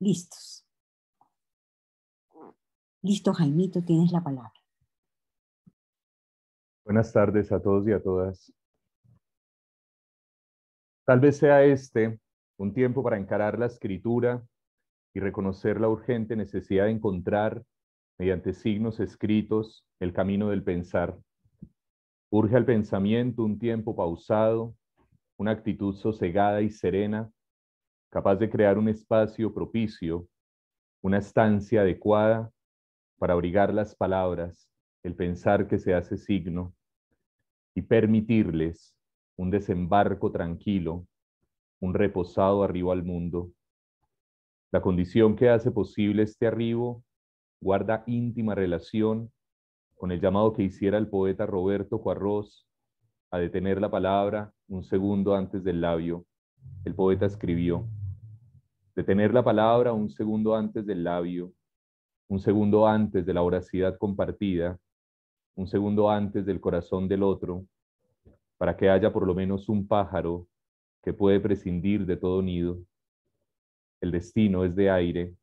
Listos. Listo, Jaimito, tienes la palabra. Buenas tardes a todos y a todas. Tal vez sea este un tiempo para encarar la escritura y reconocer la urgente necesidad de encontrar, mediante signos escritos, el camino del pensar. Urge al pensamiento un tiempo pausado, una actitud sosegada y serena, capaz de crear un espacio propicio, una estancia adecuada para abrigar las palabras, el pensar que se hace signo, y permitirles un desembarco tranquilo, un reposado arribo al mundo. La condición que hace posible este arribo guarda íntima relación con el llamado que hiciera el poeta Roberto Cuarrós a detener la palabra un segundo antes del labio. El poeta escribió: detener la palabra un segundo antes del labio, un segundo antes de la voracidad compartida, un segundo antes del corazón del otro, para que haya por lo menos un pájaro que puede prescindir de todo nido. El destino es de aire,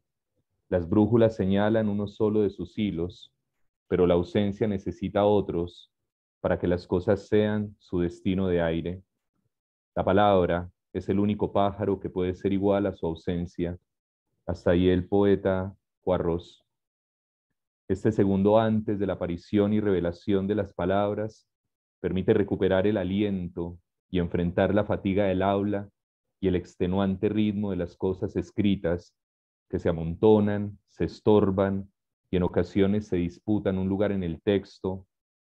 las brújulas señalan uno solo de sus hilos, pero la ausencia necesita otros para que las cosas sean su destino de aire. La palabra es el único pájaro que puede ser igual a su ausencia. Hasta ahí el poeta Cuarrós. Este segundo antes de la aparición y revelación de las palabras permite recuperar el aliento y enfrentar la fatiga del habla y el extenuante ritmo de las cosas escritas que se amontonan, se estorban y en ocasiones se disputan un lugar en el texto,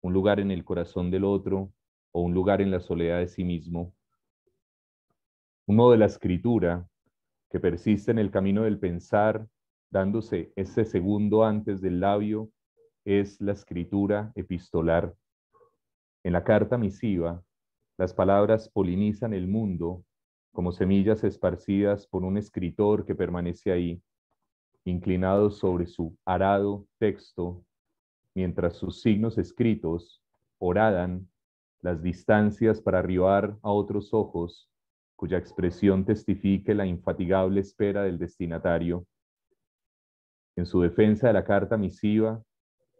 un lugar en el corazón del otro o un lugar en la soledad de sí mismo. Un modo de la escritura que persiste en el camino del pensar, dándose ese segundo antes del labio, es la escritura epistolar. En la carta misiva, las palabras polinizan el mundo como semillas esparcidas por un escritor que permanece ahí, inclinado sobre su arado texto, mientras sus signos escritos horadan las distancias para arribar a otros ojos, cuya expresión testifique la infatigable espera del destinatario. En su defensa de la carta misiva,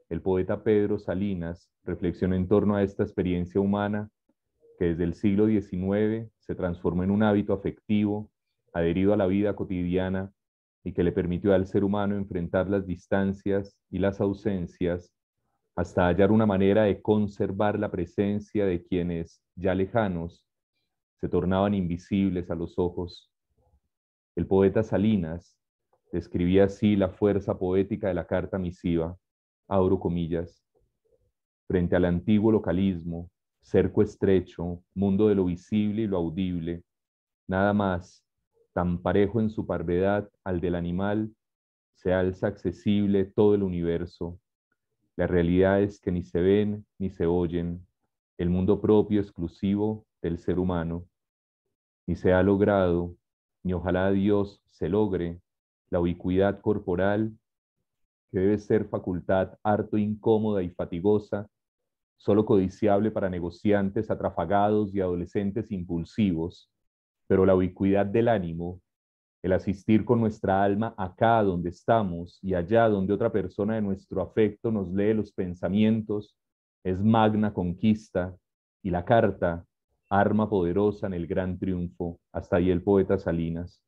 el poeta Pedro Salinas reflexiona en torno a esta experiencia humana que desde el siglo XIX se transformó en un hábito afectivo adherido a la vida cotidiana y que le permitió al ser humano enfrentar las distancias y las ausencias hasta hallar una manera de conservar la presencia de quienes, ya lejanos, se tornaban invisibles a los ojos. El poeta Salinas describía así la fuerza poética de la carta misiva, abro comillas: frente al antiguo localismo, cerco estrecho, mundo de lo visible y lo audible, nada más, tan parejo en su parvedad al del animal, se alza accesible todo el universo. La realidad es que ni se ven ni se oyen, el mundo propio exclusivo del ser humano. Ni se ha logrado, ni ojalá Dios se logre, la ubicuidad corporal, que debe ser facultad harto incómoda y fatigosa, solo codiciable para negociantes atrafagados y adolescentes impulsivos, pero la ubicuidad del ánimo, el asistir con nuestra alma acá donde estamos y allá donde otra persona de nuestro afecto nos lee los pensamientos, es magna conquista y la carta, arma poderosa en el gran triunfo. Hasta ahí el poeta Salinas.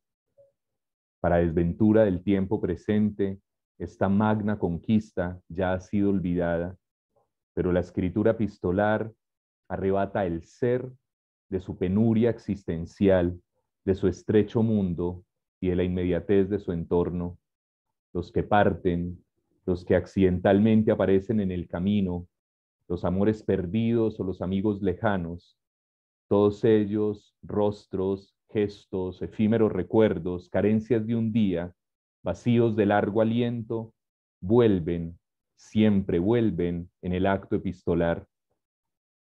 Para desventura del tiempo presente, esta magna conquista ya ha sido olvidada, pero la escritura epistolar arrebata el ser de su penuria existencial, de su estrecho mundo y de la inmediatez de su entorno. Los que parten, los que accidentalmente aparecen en el camino, los amores perdidos o los amigos lejanos, todos ellos, rostros, gestos, efímeros recuerdos, carencias de un día, vacíos de largo aliento, vuelven, siempre vuelven en el acto epistolar.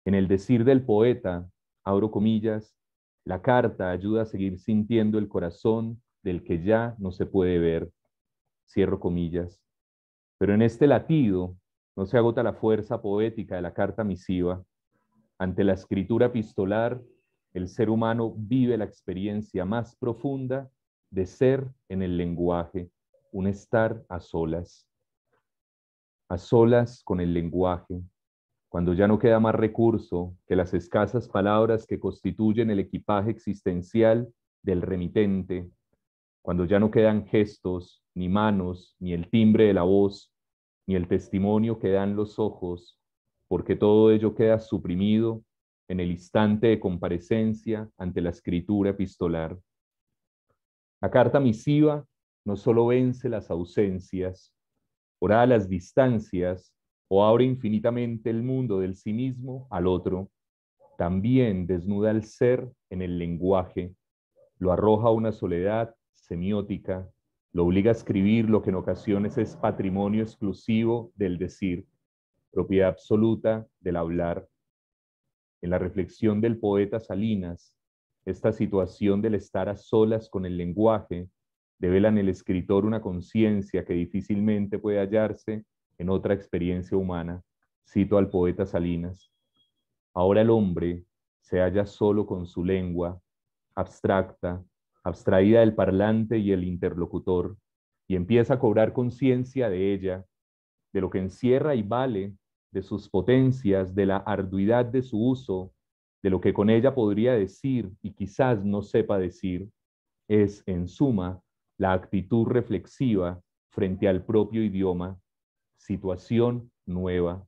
En el decir del poeta, abro comillas, la carta ayuda a seguir sintiendo el corazón del que ya no se puede ver, cierro comillas. Pero en este latido no se agota la fuerza poética de la carta misiva. Ante la escritura epistolar, el ser humano vive la experiencia más profunda de ser en el lenguaje, un estar a solas con el lenguaje, cuando ya no queda más recurso que las escasas palabras que constituyen el equipaje existencial del remitente, cuando ya no quedan gestos, ni manos, ni el timbre de la voz, ni el testimonio que dan los ojos, porque todo ello queda suprimido en el instante de comparecencia ante la escritura epistolar. La carta misiva no solo vence las ausencias, ora las distancias o abre infinitamente el mundo del sí mismo al otro, también desnuda al ser en el lenguaje, lo arroja a una soledad semiótica, lo obliga a escribir lo que en ocasiones es patrimonio exclusivo del decir, propiedad absoluta del hablar. En la reflexión del poeta Salinas, esta situación del estar a solas con el lenguaje devela en el escritor una conciencia que difícilmente puede hallarse en otra experiencia humana. Cito al poeta Salinas: ahora el hombre se halla solo con su lengua, abstracta, abstraída del parlante y el interlocutor, y empieza a cobrar conciencia de ella, de lo que encierra y vale, de sus potencias, de la arduidad de su uso, de lo que con ella podría decir y quizás no sepa decir. Es, en suma, la actitud reflexiva frente al propio idioma, situación nueva.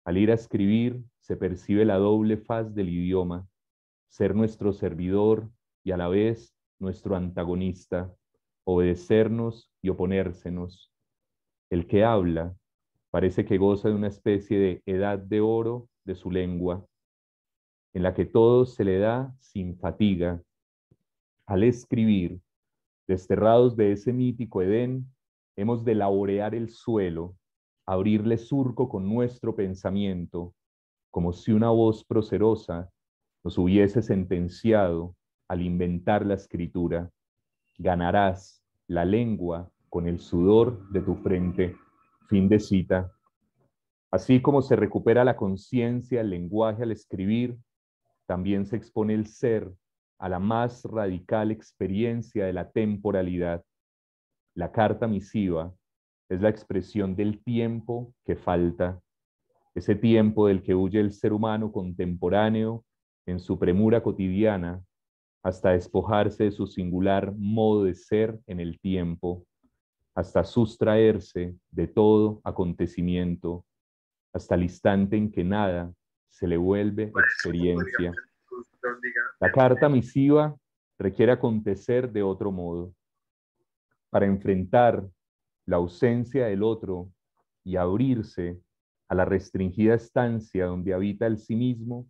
Al ir a escribir, se percibe la doble faz del idioma, ser nuestro servidor y a la vez nuestro antagonista, obedecernos y oponérsenos. El que habla parece que goza de una especie de edad de oro de su lengua, en la que todo se le da sin fatiga. Al escribir, desterrados de ese mítico Edén, hemos de laborear el suelo, abrirle surco con nuestro pensamiento, como si una voz procerosa nos hubiese sentenciado al inventar la escritura. Ganarás la lengua con el sudor de tu frente. Fin de cita. Así como se recupera la conciencia, el lenguaje al escribir, también se expone el ser a la más radical experiencia de la temporalidad. La carta misiva es la expresión del tiempo que falta, ese tiempo del que huye el ser humano contemporáneo en su premura cotidiana, hasta despojarse de su singular modo de ser en el tiempo, hasta sustraerse de todo acontecimiento, hasta el instante en que nada se le vuelve experiencia. La carta misiva requiere acontecer de otro modo. Para enfrentar la ausencia del otro y abrirse a la restringida estancia donde habita el sí mismo,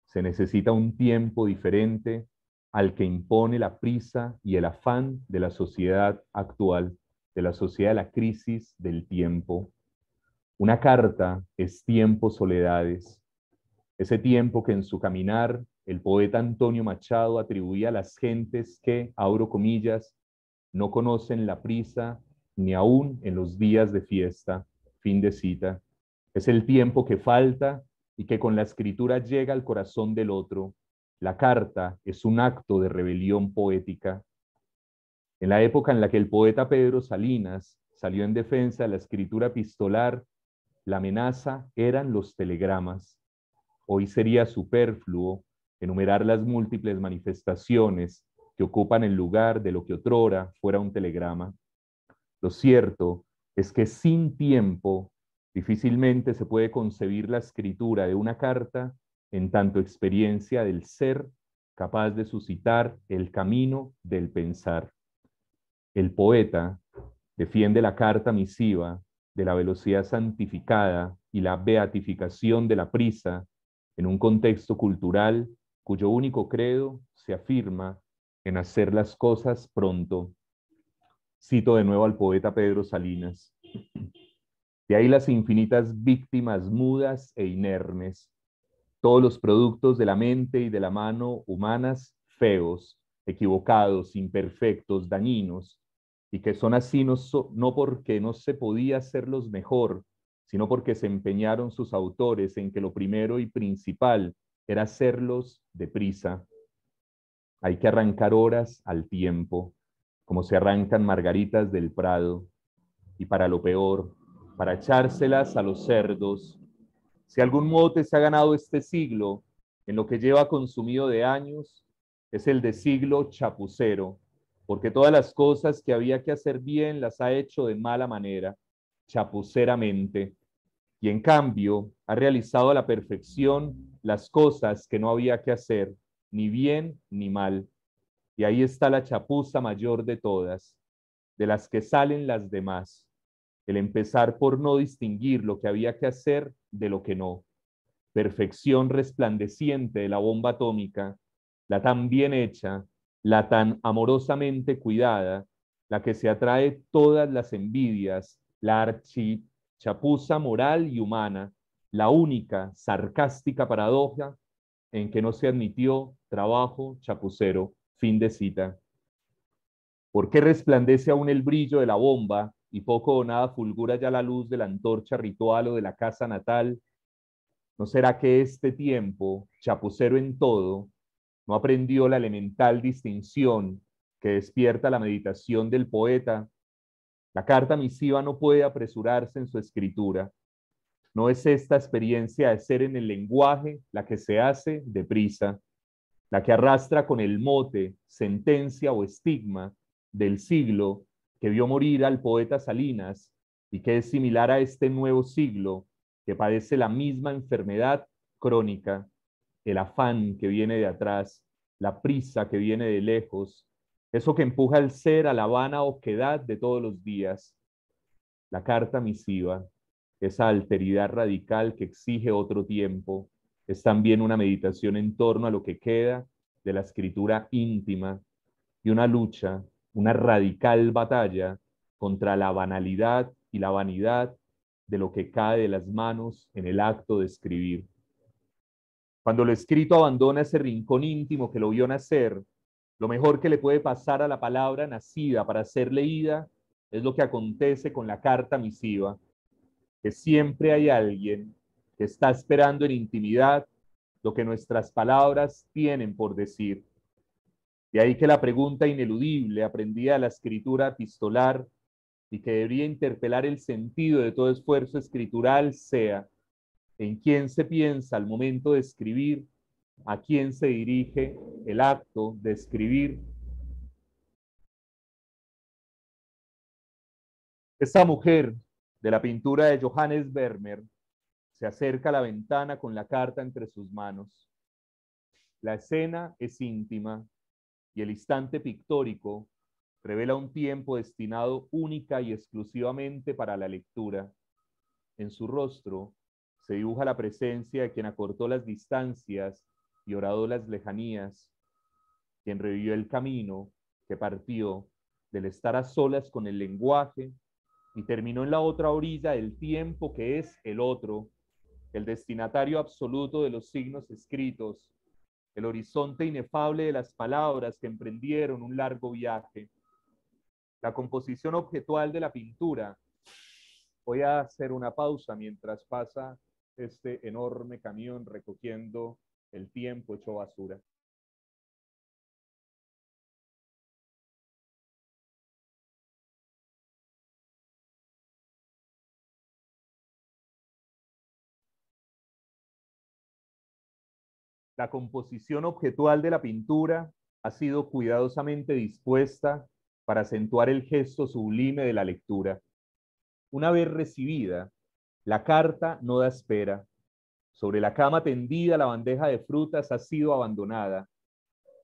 se necesita un tiempo diferente al que impone la prisa y el afán de la sociedad actual, de la sociedad de la crisis del tiempo. Una carta es tiempo soledades, ese tiempo que en su caminar el poeta Antonio Machado atribuía a las gentes que, abro comillas, no conocen la prisa ni aún en los días de fiesta. Fin de cita. Es el tiempo que falta y que con la escritura llega al corazón del otro. La carta es un acto de rebelión poética. En la época en la que el poeta Pedro Salinas salió en defensa de la escritura epistolar, la amenaza eran los telegramas. Hoy sería superfluo enumerar las múltiples manifestaciones que ocupan el lugar de lo que otrora fuera un telegrama. Lo cierto es que sin tiempo difícilmente se puede concebir la escritura de una carta en tanto experiencia del ser capaz de suscitar el camino del pensar. El poeta defiende la carta misiva de la velocidad santificada y la beatificación de la prisa en un contexto cultural cuyo único credo se afirma en hacer las cosas pronto. Cito de nuevo al poeta Pedro Salinas. De ahí las infinitas víctimas mudas e inermes, todos los productos de la mente y de la mano humanas feos, equivocados, imperfectos, dañinos, y que son así no porque no se podía hacerlos mejor, sino porque se empeñaron sus autores en que lo primero y principal era hacerlos deprisa. Hay que arrancar horas al tiempo, como se arrancan margaritas del prado, y para lo peor, para echárselas a los cerdos. Si algún mote se ha ganado este siglo, en lo que lleva consumido de años, es el de siglo chapucero, porque todas las cosas que había que hacer bien las ha hecho de mala manera, chapuceramente, y en cambio ha realizado a la perfección las cosas que no había que hacer, ni bien ni mal. Y ahí está la chapuza mayor de todas, de las que salen las demás, el empezar por no distinguir lo que había que hacer de lo que no. Perfección resplandeciente de la bomba atómica, la tan bien hecha, la tan amorosamente cuidada, la que se atrae todas las envidias, la archichapuza moral y humana, la única sarcástica paradoja en que no se admitió trabajo chapucero. Fin de cita. ¿Por qué resplandece aún el brillo de la bomba y poco o nada fulgura ya la luz de la antorcha ritual o de la casa natal? ¿No será que este tiempo, chapucero en todo, no aprendió la elemental distinción que despierta la meditación del poeta? La carta misiva no puede apresurarse en su escritura. No es esta experiencia de ser en el lenguaje la que se hace deprisa, la que arrastra con el mote, sentencia o estigma del siglo que vio morir al poeta Salinas y que es similar a este nuevo siglo que padece la misma enfermedad crónica, el afán que viene de atrás, la prisa que viene de lejos, eso que empuja al ser a la vana oquedad de todos los días. La carta misiva, esa alteridad radical que exige otro tiempo, es también una meditación en torno a lo que queda de la escritura íntima y una lucha, una radical batalla contra la banalidad y la vanidad de lo que cae de las manos en el acto de escribir. Cuando lo escrito abandona ese rincón íntimo que lo vio nacer, lo mejor que le puede pasar a la palabra nacida para ser leída es lo que acontece con la carta misiva, que siempre hay alguien que está esperando en intimidad lo que nuestras palabras tienen por decir. De ahí que la pregunta ineludible aprendida de la escritura epistolar y que debería interpelar el sentido de todo esfuerzo escritural sea: ¿en quién se piensa al momento de escribir? ¿A quién se dirige el acto de escribir? Esta mujer de la pintura de Johannes Vermeer se acerca a la ventana con la carta entre sus manos. La escena es íntima y el instante pictórico revela un tiempo destinado única y exclusivamente para la lectura. En su rostro se dibuja la presencia de quien acortó las distancias y horadó las lejanías, quien revivió el camino que partió del estar a solas con el lenguaje y terminó en la otra orilla del tiempo que es el otro, el destinatario absoluto de los signos escritos, el horizonte inefable de las palabras que emprendieron un largo viaje. La composición objetual de la pintura. Voy a hacer una pausa mientras pasa este enorme camión recogiendo el tiempo hecho basura. La composición objetual de la pintura ha sido cuidadosamente dispuesta para acentuar el gesto sublime de la lectura. Una vez recibida, la carta no da espera. Sobre la cama tendida, la bandeja de frutas ha sido abandonada.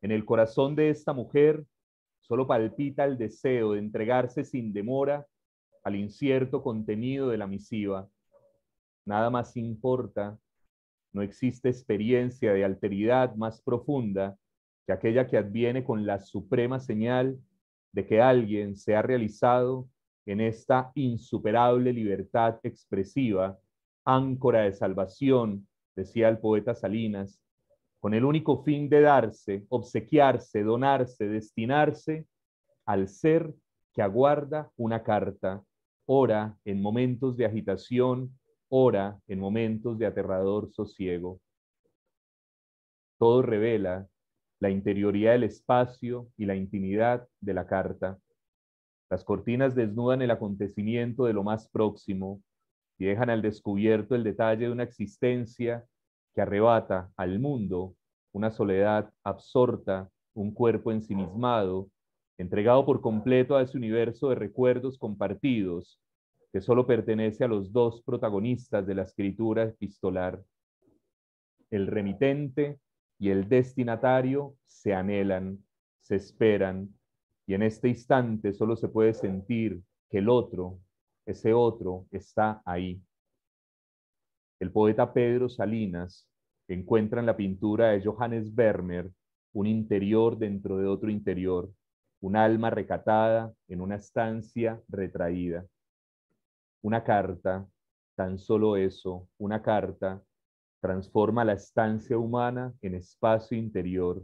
En el corazón de esta mujer solo palpita el deseo de entregarse sin demora al incierto contenido de la misiva. Nada más importa. No existe experiencia de alteridad más profunda que aquella que adviene con la suprema señal de que alguien se ha realizado en esta insuperable libertad expresiva, áncora de salvación, decía el poeta Salinas, con el único fin de darse, obsequiarse, donarse, destinarse al ser que aguarda una carta, ora en momentos de agitación, ora en momentos de aterrador sosiego. Todo revela la interioridad del espacio y la intimidad de la carta. Las cortinas desnudan el acontecimiento de lo más próximo y dejan al descubierto el detalle de una existencia que arrebata al mundo una soledad absorta, un cuerpo ensimismado, entregado por completo a ese universo de recuerdos compartidos que solo pertenece a los dos protagonistas de la escritura epistolar. El remitente y el destinatario se anhelan, se esperan, y en este instante solo se puede sentir que el otro, ese otro, está ahí. El poeta Pedro Salinas encuentra en la pintura de Johannes Vermeer un interior dentro de otro interior, un alma recatada en una estancia retraída. Una carta, tan solo eso, una carta, transforma la estancia humana en espacio interior.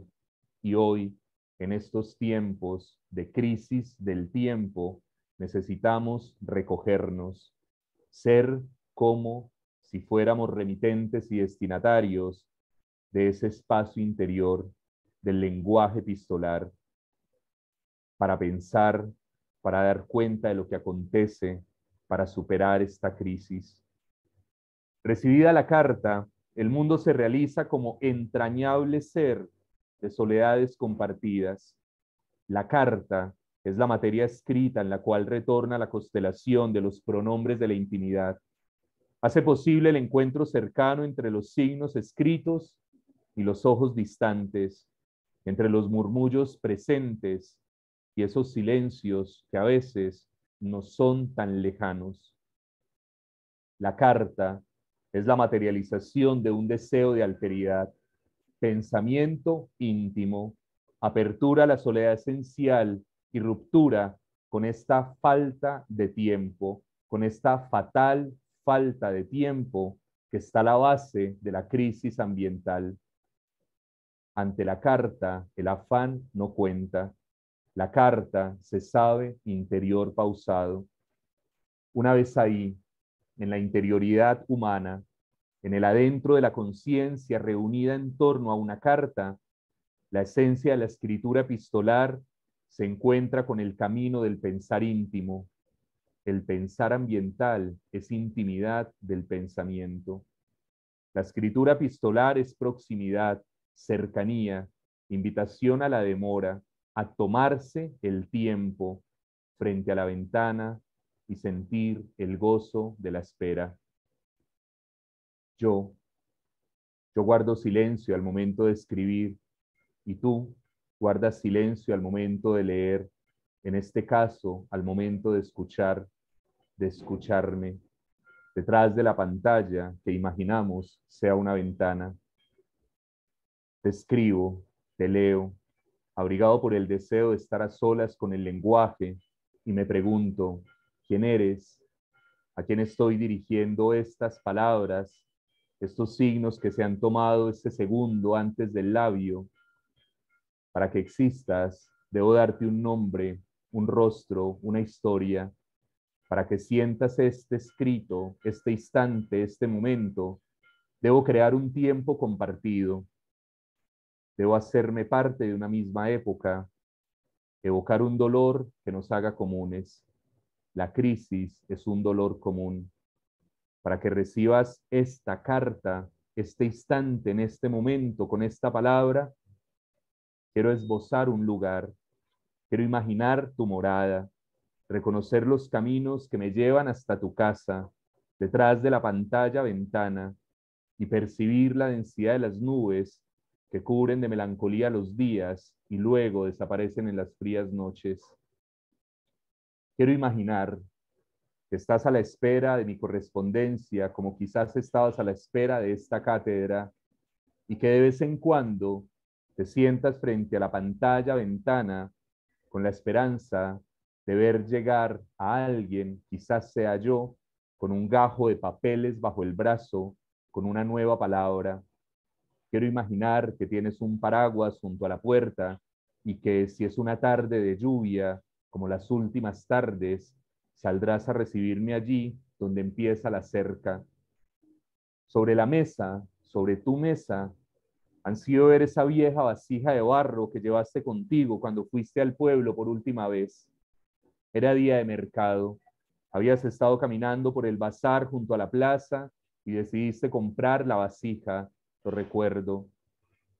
Y hoy, en estos tiempos de crisis del tiempo, necesitamos recogernos, ser como si fuéramos remitentes y destinatarios de ese espacio interior del lenguaje epistolar, para pensar, para dar cuenta de lo que acontece, para superar esta crisis. Recibida la carta, el mundo se realiza como entrañable ser de soledades compartidas. La carta es la materia escrita en la cual retorna la constelación de los pronombres de la intimidad. Hace posible el encuentro cercano entre los signos escritos y los ojos distantes, entre los murmullos presentes y esos silencios que a veces no son tan lejanos. La carta es la materialización de un deseo de alteridad, pensamiento íntimo, apertura a la soledad esencial y ruptura con esta falta de tiempo, con esta fatal falta de tiempo que está a la base de la crisis ambiental. Ante la carta, el afán no cuenta. La carta se sabe interior pausado. Una vez ahí, en la interioridad humana, en el adentro de la conciencia reunida en torno a una carta, la esencia de la escritura epistolar se encuentra con el camino del pensar íntimo. El pensar ambiental es intimidad del pensamiento. La escritura epistolar es proximidad, cercanía, invitación a la demora, a tomarse el tiempo frente a la ventana y sentir el gozo de la espera. Yo guardo silencio al momento de escribir y tú guardas silencio al momento de leer, en este caso, al momento de escucharme, detrás de la pantalla que imaginamos sea una ventana. Te escribo, te leo, abrigado por el deseo de estar a solas con el lenguaje, y me pregunto, ¿quién eres? ¿A quién estoy dirigiendo estas palabras, estos signos que se han tomado este segundo antes del labio? Para que existas, debo darte un nombre, un rostro, una historia. Para que sientas este escrito, este instante, este momento, debo crear un tiempo compartido. Debo hacerme parte de una misma época, evocar un dolor que nos haga comunes. La crisis es un dolor común. Para que recibas esta carta, este instante, en este momento, con esta palabra, quiero esbozar un lugar, quiero imaginar tu morada, reconocer los caminos que me llevan hasta tu casa, detrás de la pantalla ventana, y percibir la densidad de las nubes que cubren de melancolía los días y luego desaparecen en las frías noches. Quiero imaginar que estás a la espera de mi correspondencia, como quizás estabas a la espera de esta cátedra, y que de vez en cuando te sientas frente a la pantalla ventana con la esperanza de ver llegar a alguien, quizás sea yo, con un gajo de papeles bajo el brazo, con una nueva palabra. Quiero imaginar que tienes un paraguas junto a la puerta y que si es una tarde de lluvia, como las últimas tardes, saldrás a recibirme allí donde empieza la cerca. Sobre la mesa, sobre tu mesa, han sido ver esa vieja vasija de barro que llevaste contigo cuando fuiste al pueblo por última vez. Era día de mercado. Habías estado caminando por el bazar junto a la plaza y decidiste comprar la vasija, lo recuerdo.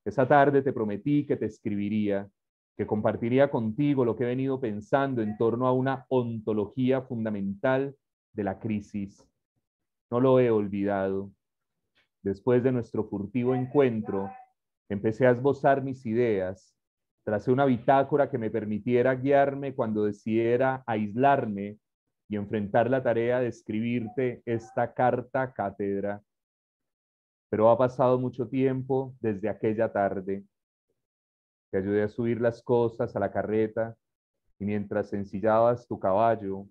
Esa tarde te prometí que te escribiría, que compartiría contigo lo que he venido pensando en torno a una ontología fundamental de la crisis. No lo he olvidado. Después de nuestro furtivo encuentro, empecé a esbozar mis ideas. Tracé una bitácora que me permitiera guiarme cuando decidiera aislarme y enfrentar la tarea de escribirte esta carta cátedra. Pero ha pasado mucho tiempo desde aquella tarde. Te ayudé a subir las cosas a la carreta y mientras ensillabas tu caballo,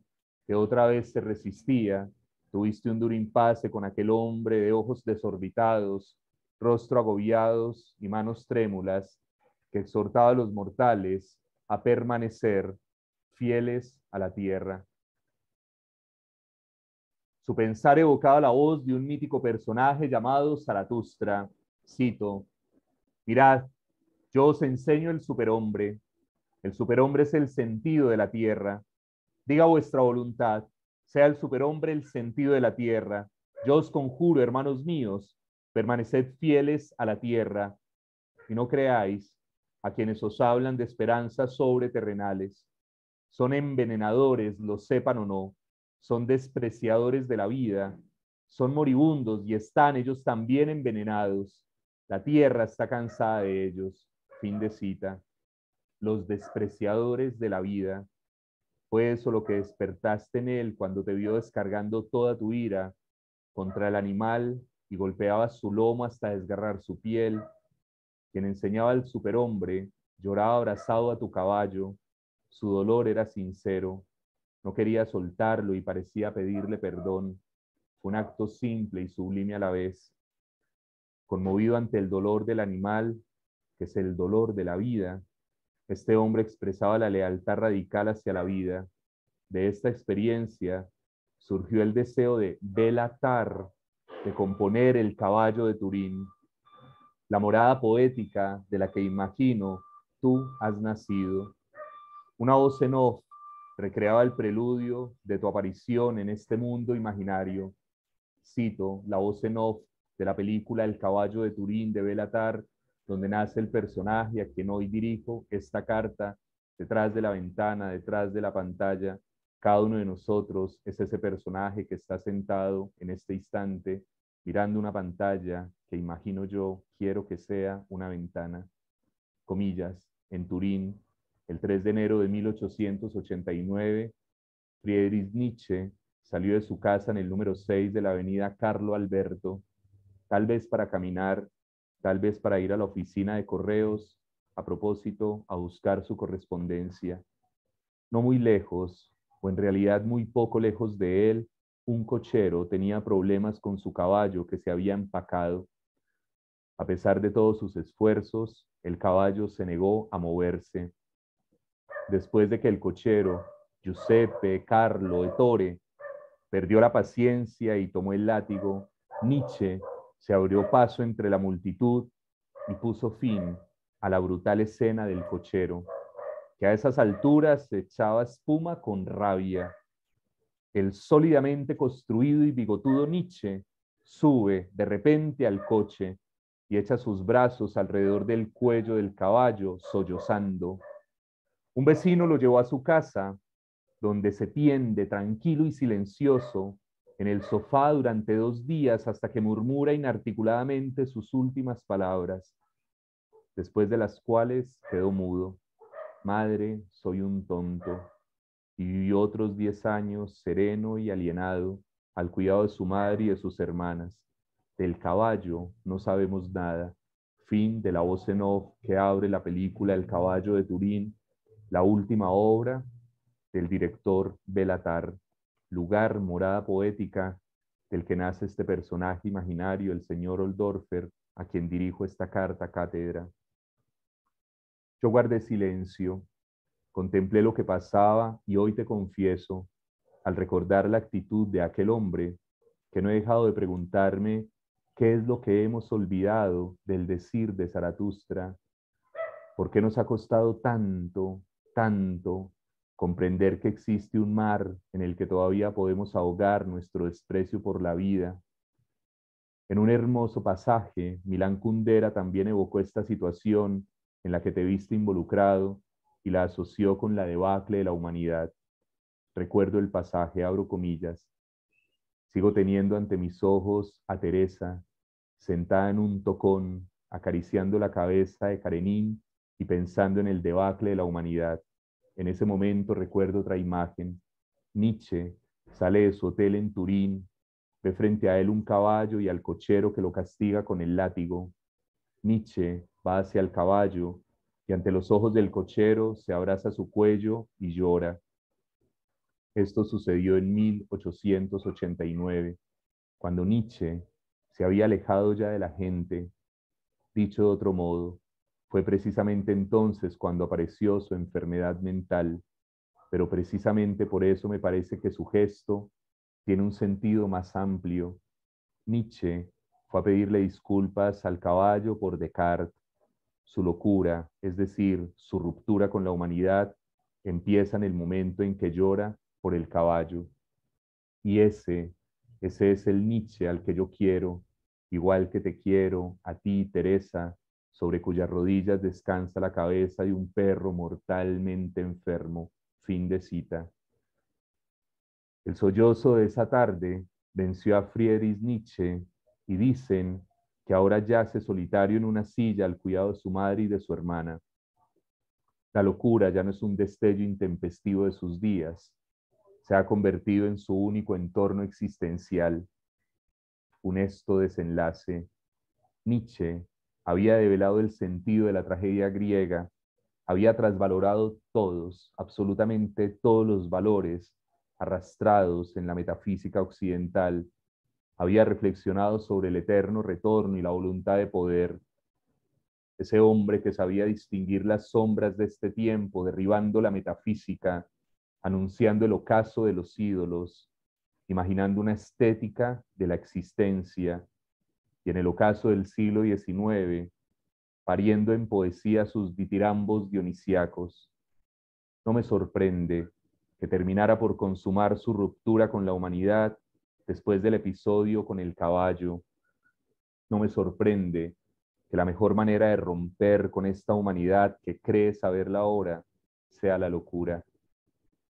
que otra vez se resistía, tuviste un duro impasse con aquel hombre de ojos desorbitados, rostro agobiados y manos trémulas, que exhortaba a los mortales a permanecer fieles a la tierra. Su pensar evocaba la voz de un mítico personaje llamado Zaratustra. Cito: mirad, yo os enseño el superhombre. El superhombre es el sentido de la tierra. Diga vuestra voluntad, sea el superhombre el sentido de la tierra. Yo os conjuro, hermanos míos, permaneced fieles a la tierra y no creáis a quienes os hablan de esperanzas sobreterrenales. Son envenenadores, lo sepan o no. Son despreciadores de la vida. Son moribundos y están ellos también envenenados. La tierra está cansada de ellos. Fin de cita. Los despreciadores de la vida. Fue eso lo que despertaste en él cuando te vio descargando toda tu ira contra el animal y golpeabas su lomo hasta desgarrar su piel. Quien enseñaba al superhombre lloraba abrazado a tu caballo. Su dolor era sincero. No quería soltarlo y parecía pedirle perdón. Fue un acto simple y sublime a la vez. Conmovido ante el dolor del animal, que es el dolor de la vida, este hombre expresaba la lealtad radical hacia la vida. De esta experiencia surgió el deseo de Belatar, de componer el caballo de Turín, la morada poética de la que imagino tú has nacido. Una voz en off recreaba el preludio de tu aparición en este mundo imaginario. Cito la voz en off de la película El caballo de Turín de Belatar, donde nace el personaje a quien hoy dirijo esta carta. Detrás de la ventana, detrás de la pantalla, cada uno de nosotros es ese personaje que está sentado en este instante mirando una pantalla que imagino yo quiero que sea una ventana. Comillas, en Turín, el 3 de enero de 1889, Friedrich Nietzsche salió de su casa en el número 6 de la avenida Carlo Alberto, tal vez para caminar, tal vez para ir a la oficina de correos, a propósito, a buscar su correspondencia. No muy lejos, o en realidad muy poco lejos de él, un cochero tenía problemas con su caballo que se había empacado. A pesar de todos sus esfuerzos, el caballo se negó a moverse. Después de que el cochero, Giuseppe Carlo Ettore, perdió la paciencia y tomó el látigo, Nietzsche se abrió paso entre la multitud y puso fin a la brutal escena del cochero, que a esas alturas echaba espuma con rabia. El sólidamente construido y bigotudo Nietzsche sube de repente al coche y echa sus brazos alrededor del cuello del caballo, sollozando. Un vecino lo llevó a su casa, donde se tiende tranquilo y silencioso en el sofá durante 2 días hasta que murmura inarticuladamente sus últimas palabras, después de las cuales quedó mudo. Madre, soy un tonto. Y vivió otros 10 años sereno y alienado al cuidado de su madre y de sus hermanas. Del caballo no sabemos nada. Fin de la voz en off que abre la película El caballo de Turín, la última obra del director Belatar, lugar, morada poética del que nace este personaje imaginario, el señor Oldorfer, a quien dirijo esta carta cátedra. Yo guardé silencio, contemplé lo que pasaba y hoy te confieso, al recordar la actitud de aquel hombre, que no he dejado de preguntarme qué es lo que hemos olvidado del decir de Zaratustra, por qué nos ha costado tanto, tanto comprender que existe un mar en el que todavía podemos ahogar nuestro desprecio por la vida. En un hermoso pasaje, Milán Kundera también evocó esta situación en la que te viste involucrado y la asoció con la debacle de la humanidad. Recuerdo el pasaje, abro comillas: sigo teniendo ante mis ojos a Teresa, sentada en un tocón, acariciando la cabeza de Karenin y pensando en el debacle de la humanidad. En ese momento recuerdo otra imagen. Nietzsche sale de su hotel en Turín, ve frente a él un caballo y al cochero que lo castiga con el látigo. Nietzsche va hacia el caballo y ante los ojos del cochero se abraza su cuello y llora. Esto sucedió en 1889, cuando Nietzsche se había alejado ya de la gente. Dicho de otro modo, fue precisamente entonces cuando apareció su enfermedad mental, pero precisamente por eso me parece que su gesto tiene un sentido más amplio. Nietzsche fue a pedirle disculpas al caballo por Descartes. Su locura, es decir, su ruptura con la humanidad, empieza en el momento en que llora por el caballo. Y ese es el Nietzsche al que yo quiero, igual que te quiero, a ti, Teresa, sobre cuyas rodillas descansa la cabeza de un perro mortalmente enfermo. Fin de cita. El sollozo de esa tarde venció a Friedrich Nietzsche y dicen que ahora yace solitario en una silla al cuidado de su madre y de su hermana. La locura ya no es un destello intempestivo de sus días, se ha convertido en su único entorno existencial. Funesto desenlace. Nietzsche había develado el sentido de la tragedia griega, había trasvalorado todos, absolutamente todos los valores arrastrados en la metafísica occidental, había reflexionado sobre el eterno retorno y la voluntad de poder. Ese hombre que sabía distinguir las sombras de este tiempo, derribando la metafísica, anunciando el ocaso de los ídolos, imaginando una estética de la existencia, y en el ocaso del siglo XIX, pariendo en poesía sus ditirambos dionisíacos. No me sorprende que terminara por consumar su ruptura con la humanidad después del episodio con el caballo. No me sorprende que la mejor manera de romper con esta humanidad que cree saber la hora sea la locura.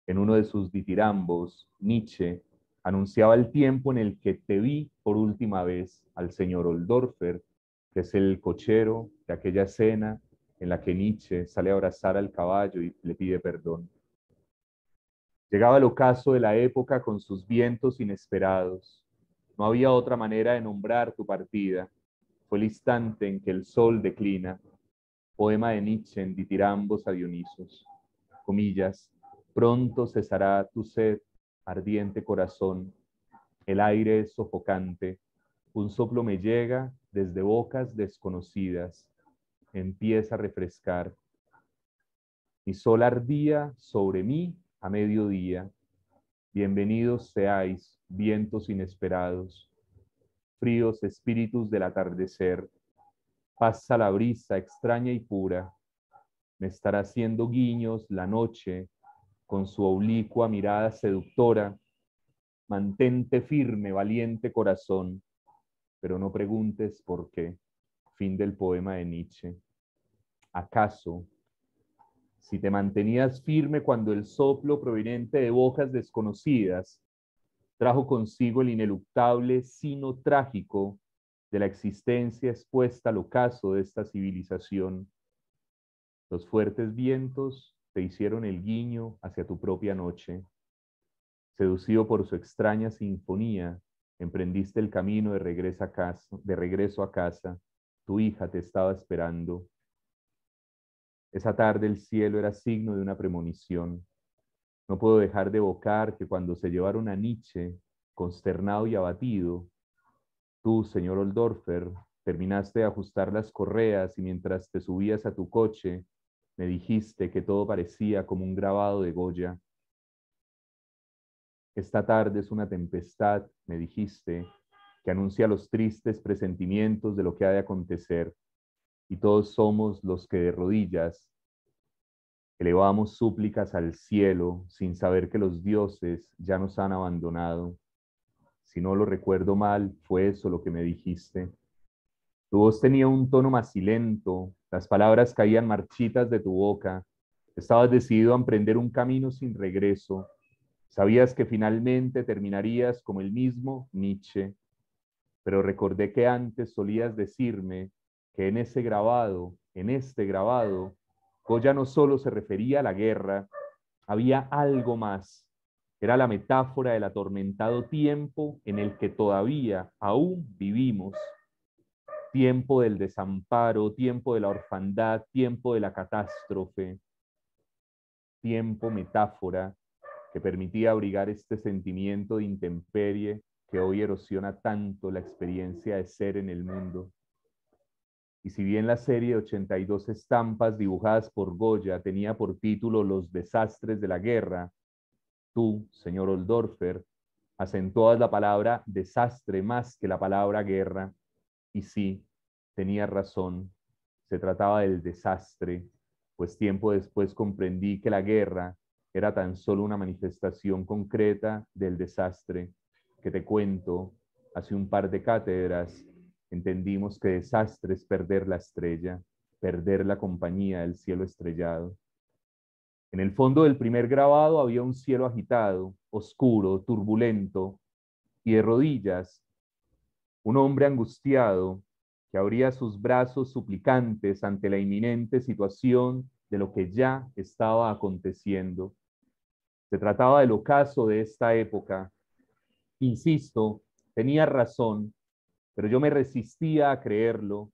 En uno de sus ditirambos, Nietzsche anunciaba el tiempo en el que te vi por última vez al señor Oldorfer, que es el cochero de aquella escena en la que Nietzsche sale a abrazar al caballo y le pide perdón. Llegaba el ocaso de la época con sus vientos inesperados. No había otra manera de nombrar tu partida. Fue el instante en que el sol declina. Poema de Nietzsche en ditirambos a Dionisos. Comillas: pronto cesará tu sed, ardiente corazón. El aire es sofocante. Un soplo me llega desde bocas desconocidas. Empieza a refrescar. Mi sol ardía sobre mí a mediodía. Bienvenidos seáis, vientos inesperados, fríos espíritus del atardecer. Pasa la brisa extraña y pura. Me estará haciendo guiños la noche con su oblicua mirada seductora. Mantente firme, valiente corazón, pero no preguntes por qué. Fin del poema de Nietzsche. ¿Acaso, si te mantenías firme cuando el soplo proveniente de bocas desconocidas trajo consigo el ineluctable sino trágico de la existencia expuesta al ocaso de esta civilización? Los fuertes vientos te hicieron el guiño hacia tu propia noche. Seducido por su extraña sinfonía, emprendiste el camino de regreso a casa. Tu hija te estaba esperando. Esa tarde el cielo era signo de una premonición. No puedo dejar de evocar que cuando se llevaron a Nietzsche, consternado y abatido, tú, señor Oldorfer, terminaste de ajustar las correas y mientras te subías a tu coche, me dijiste que todo parecía como un grabado de Goya. Esta tarde es una tempestad, me dijiste, que anuncia los tristes presentimientos de lo que ha de acontecer, y todos somos los que de rodillas Elevamos súplicas al cielo sin saber que los dioses ya nos han abandonado. Si no lo recuerdo mal, fue eso lo que me dijiste. Tu voz tenía un tono macilento, las palabras caían marchitas de tu boca. Estabas decidido a emprender un camino sin regreso. Sabías que finalmente terminarías como el mismo Nietzsche, pero recordé que antes solías decirme que en este grabado, Goya no solo se refería a la guerra, había algo más. Era la metáfora del atormentado tiempo en el que todavía aún vivimos. Tiempo del desamparo, tiempo de la orfandad, tiempo de la catástrofe, tiempo metáfora que permitía abrigar este sentimiento de intemperie que hoy erosiona tanto la experiencia de ser en el mundo. Y si bien la serie de 82 estampas dibujadas por Goya tenía por título Los desastres de la guerra, tú, señor Oldorfer, acentuabas la palabra desastre más que la palabra guerra. Y sí, tenías razón, se trataba del desastre, pues tiempo después comprendí que la guerra era tan solo una manifestación concreta del desastre, que te cuento, hace un par de cátedras entendimos que desastre es perder la estrella, perder la compañía del cielo estrellado. En el fondo del primer grabado había un cielo agitado, oscuro, turbulento, y de rodillas, un hombre angustiado que abría sus brazos suplicantes ante la inminente situación de lo que ya estaba aconteciendo. Se trataba del ocaso de esta época. Insisto, tenía razón, pero yo me resistía a creerlo.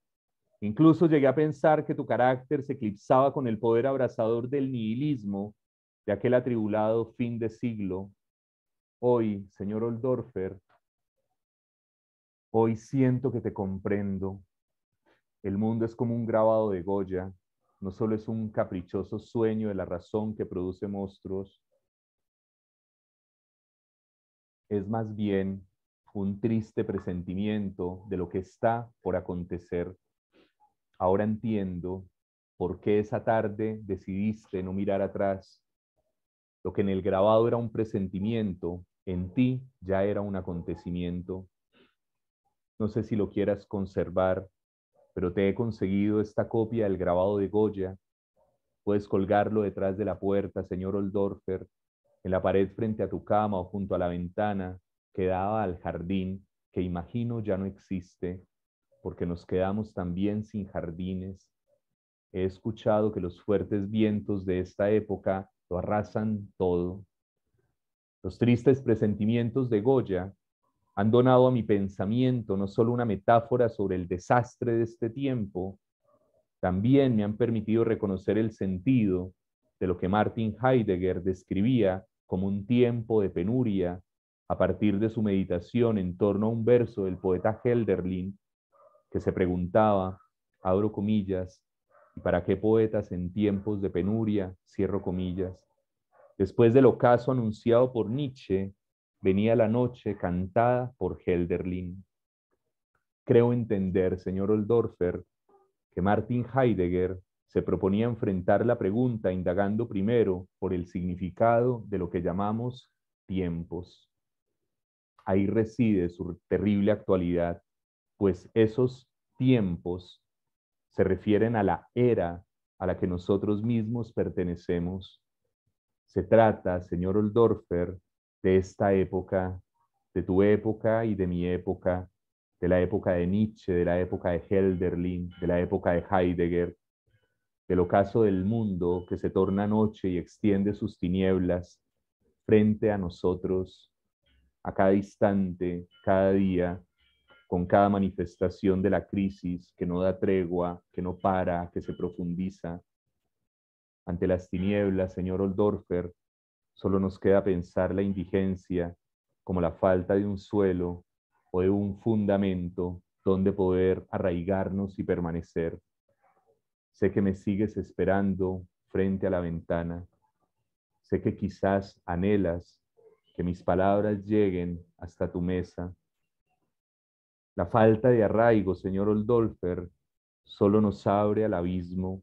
Incluso llegué a pensar que tu carácter se eclipsaba con el poder abrasador del nihilismo de aquel atribulado fin de siglo. Hoy, señor Oldorfer, hoy siento que te comprendo. El mundo es como un grabado de Goya, no solo es un caprichoso sueño de la razón que produce monstruos, es más bien un triste presentimiento de lo que está por acontecer. Ahora entiendo por qué esa tarde decidiste no mirar atrás. Lo que en el grabado era un presentimiento, en ti ya era un acontecimiento. No sé si lo quieras conservar, pero te he conseguido esta copia del grabado de Goya. Puedes colgarlo detrás de la puerta, señor Oldorfer, en la pared frente a tu cama o junto a la ventana que daba al jardín, que imagino ya no existe, porque nos quedamos también sin jardines. He escuchado que los fuertes vientos de esta época lo arrasan todo. Los tristes presentimientos de Goya han donado a mi pensamiento no solo una metáfora sobre el desastre de este tiempo, también me han permitido reconocer el sentido de lo que Martin Heidegger describía como un tiempo de penuria a partir de su meditación en torno a un verso del poeta Hölderlin que se preguntaba, abro comillas, ¿y para qué poetas en tiempos de penuria? Cierro comillas. Después del ocaso anunciado por Nietzsche, venía la noche cantada por Hölderlin. Creo entender, señor Oldorfer, que Martin Heidegger se proponía enfrentar la pregunta indagando primero por el significado de lo que llamamos tiempos. Ahí reside su terrible actualidad, pues esos tiempos se refieren a la era a la que nosotros mismos pertenecemos. Se trata, señor Oldorfer, de esta época, de tu época y de mi época, de la época de Nietzsche, de la época de Hölderlin, de la época de Heidegger, del ocaso del mundo que se torna noche y extiende sus tinieblas frente a nosotros a cada instante, cada día, con cada manifestación de la crisis que no da tregua, que no para, que se profundiza. Ante las tinieblas, señor Oldorfer, solo nos queda pensar la indigencia como la falta de un suelo o de un fundamento donde poder arraigarnos y permanecer. Sé que me sigues esperando frente a la ventana. Sé que quizás anhelas que mis palabras lleguen hasta tu mesa. La falta de arraigo, señor Oldorfer, solo nos abre al abismo.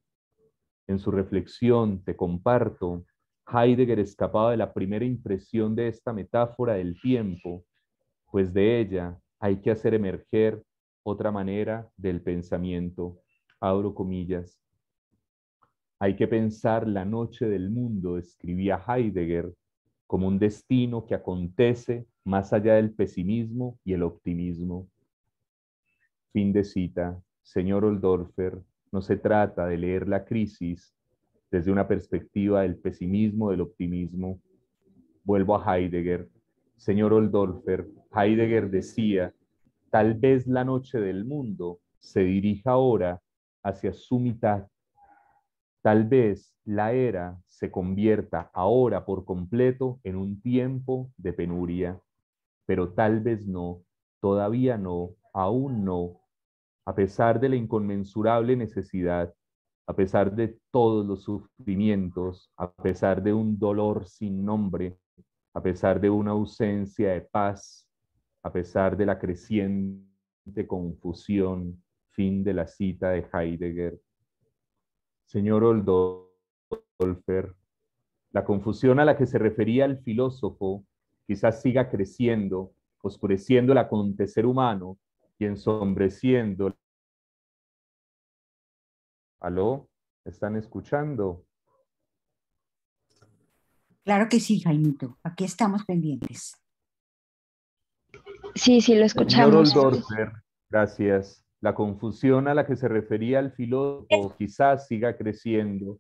En su reflexión, te comparto, Heidegger escapaba de la primera impresión de esta metáfora del tiempo, pues de ella hay que hacer emerger otra manera del pensamiento. Abro comillas. Hay que pensar la noche del mundo, escribía Heidegger, como un destino que acontece más allá del pesimismo y el optimismo. Fin de cita. Señor Oldorfer, no se trata de leer la crisis desde una perspectiva del pesimismo, del optimismo. Vuelvo a Heidegger. Señor Oldorfer, Heidegger decía, tal vez la noche del mundo se dirija ahora hacia su mitad. Tal vez la era se convierta ahora por completo en un tiempo de penuria, pero tal vez no, todavía no, aún no, a pesar de la inconmensurable necesidad, a pesar de todos los sufrimientos, a pesar de un dolor sin nombre, a pesar de una ausencia de paz, a pesar de la creciente confusión. Fin de la cita de Heidegger. Señor Oldorfer, la confusión a la que se refería el filósofo quizás siga creciendo, oscureciendo el acontecer humano y ensombreciendo. ¿Aló? ¿Están escuchando? Claro que sí, Jaimito. Aquí estamos pendientes. Sí, sí, lo Señor escuchamos. Oldorfer, gracias. La confusión a la que se refería el filósofo quizás siga creciendo,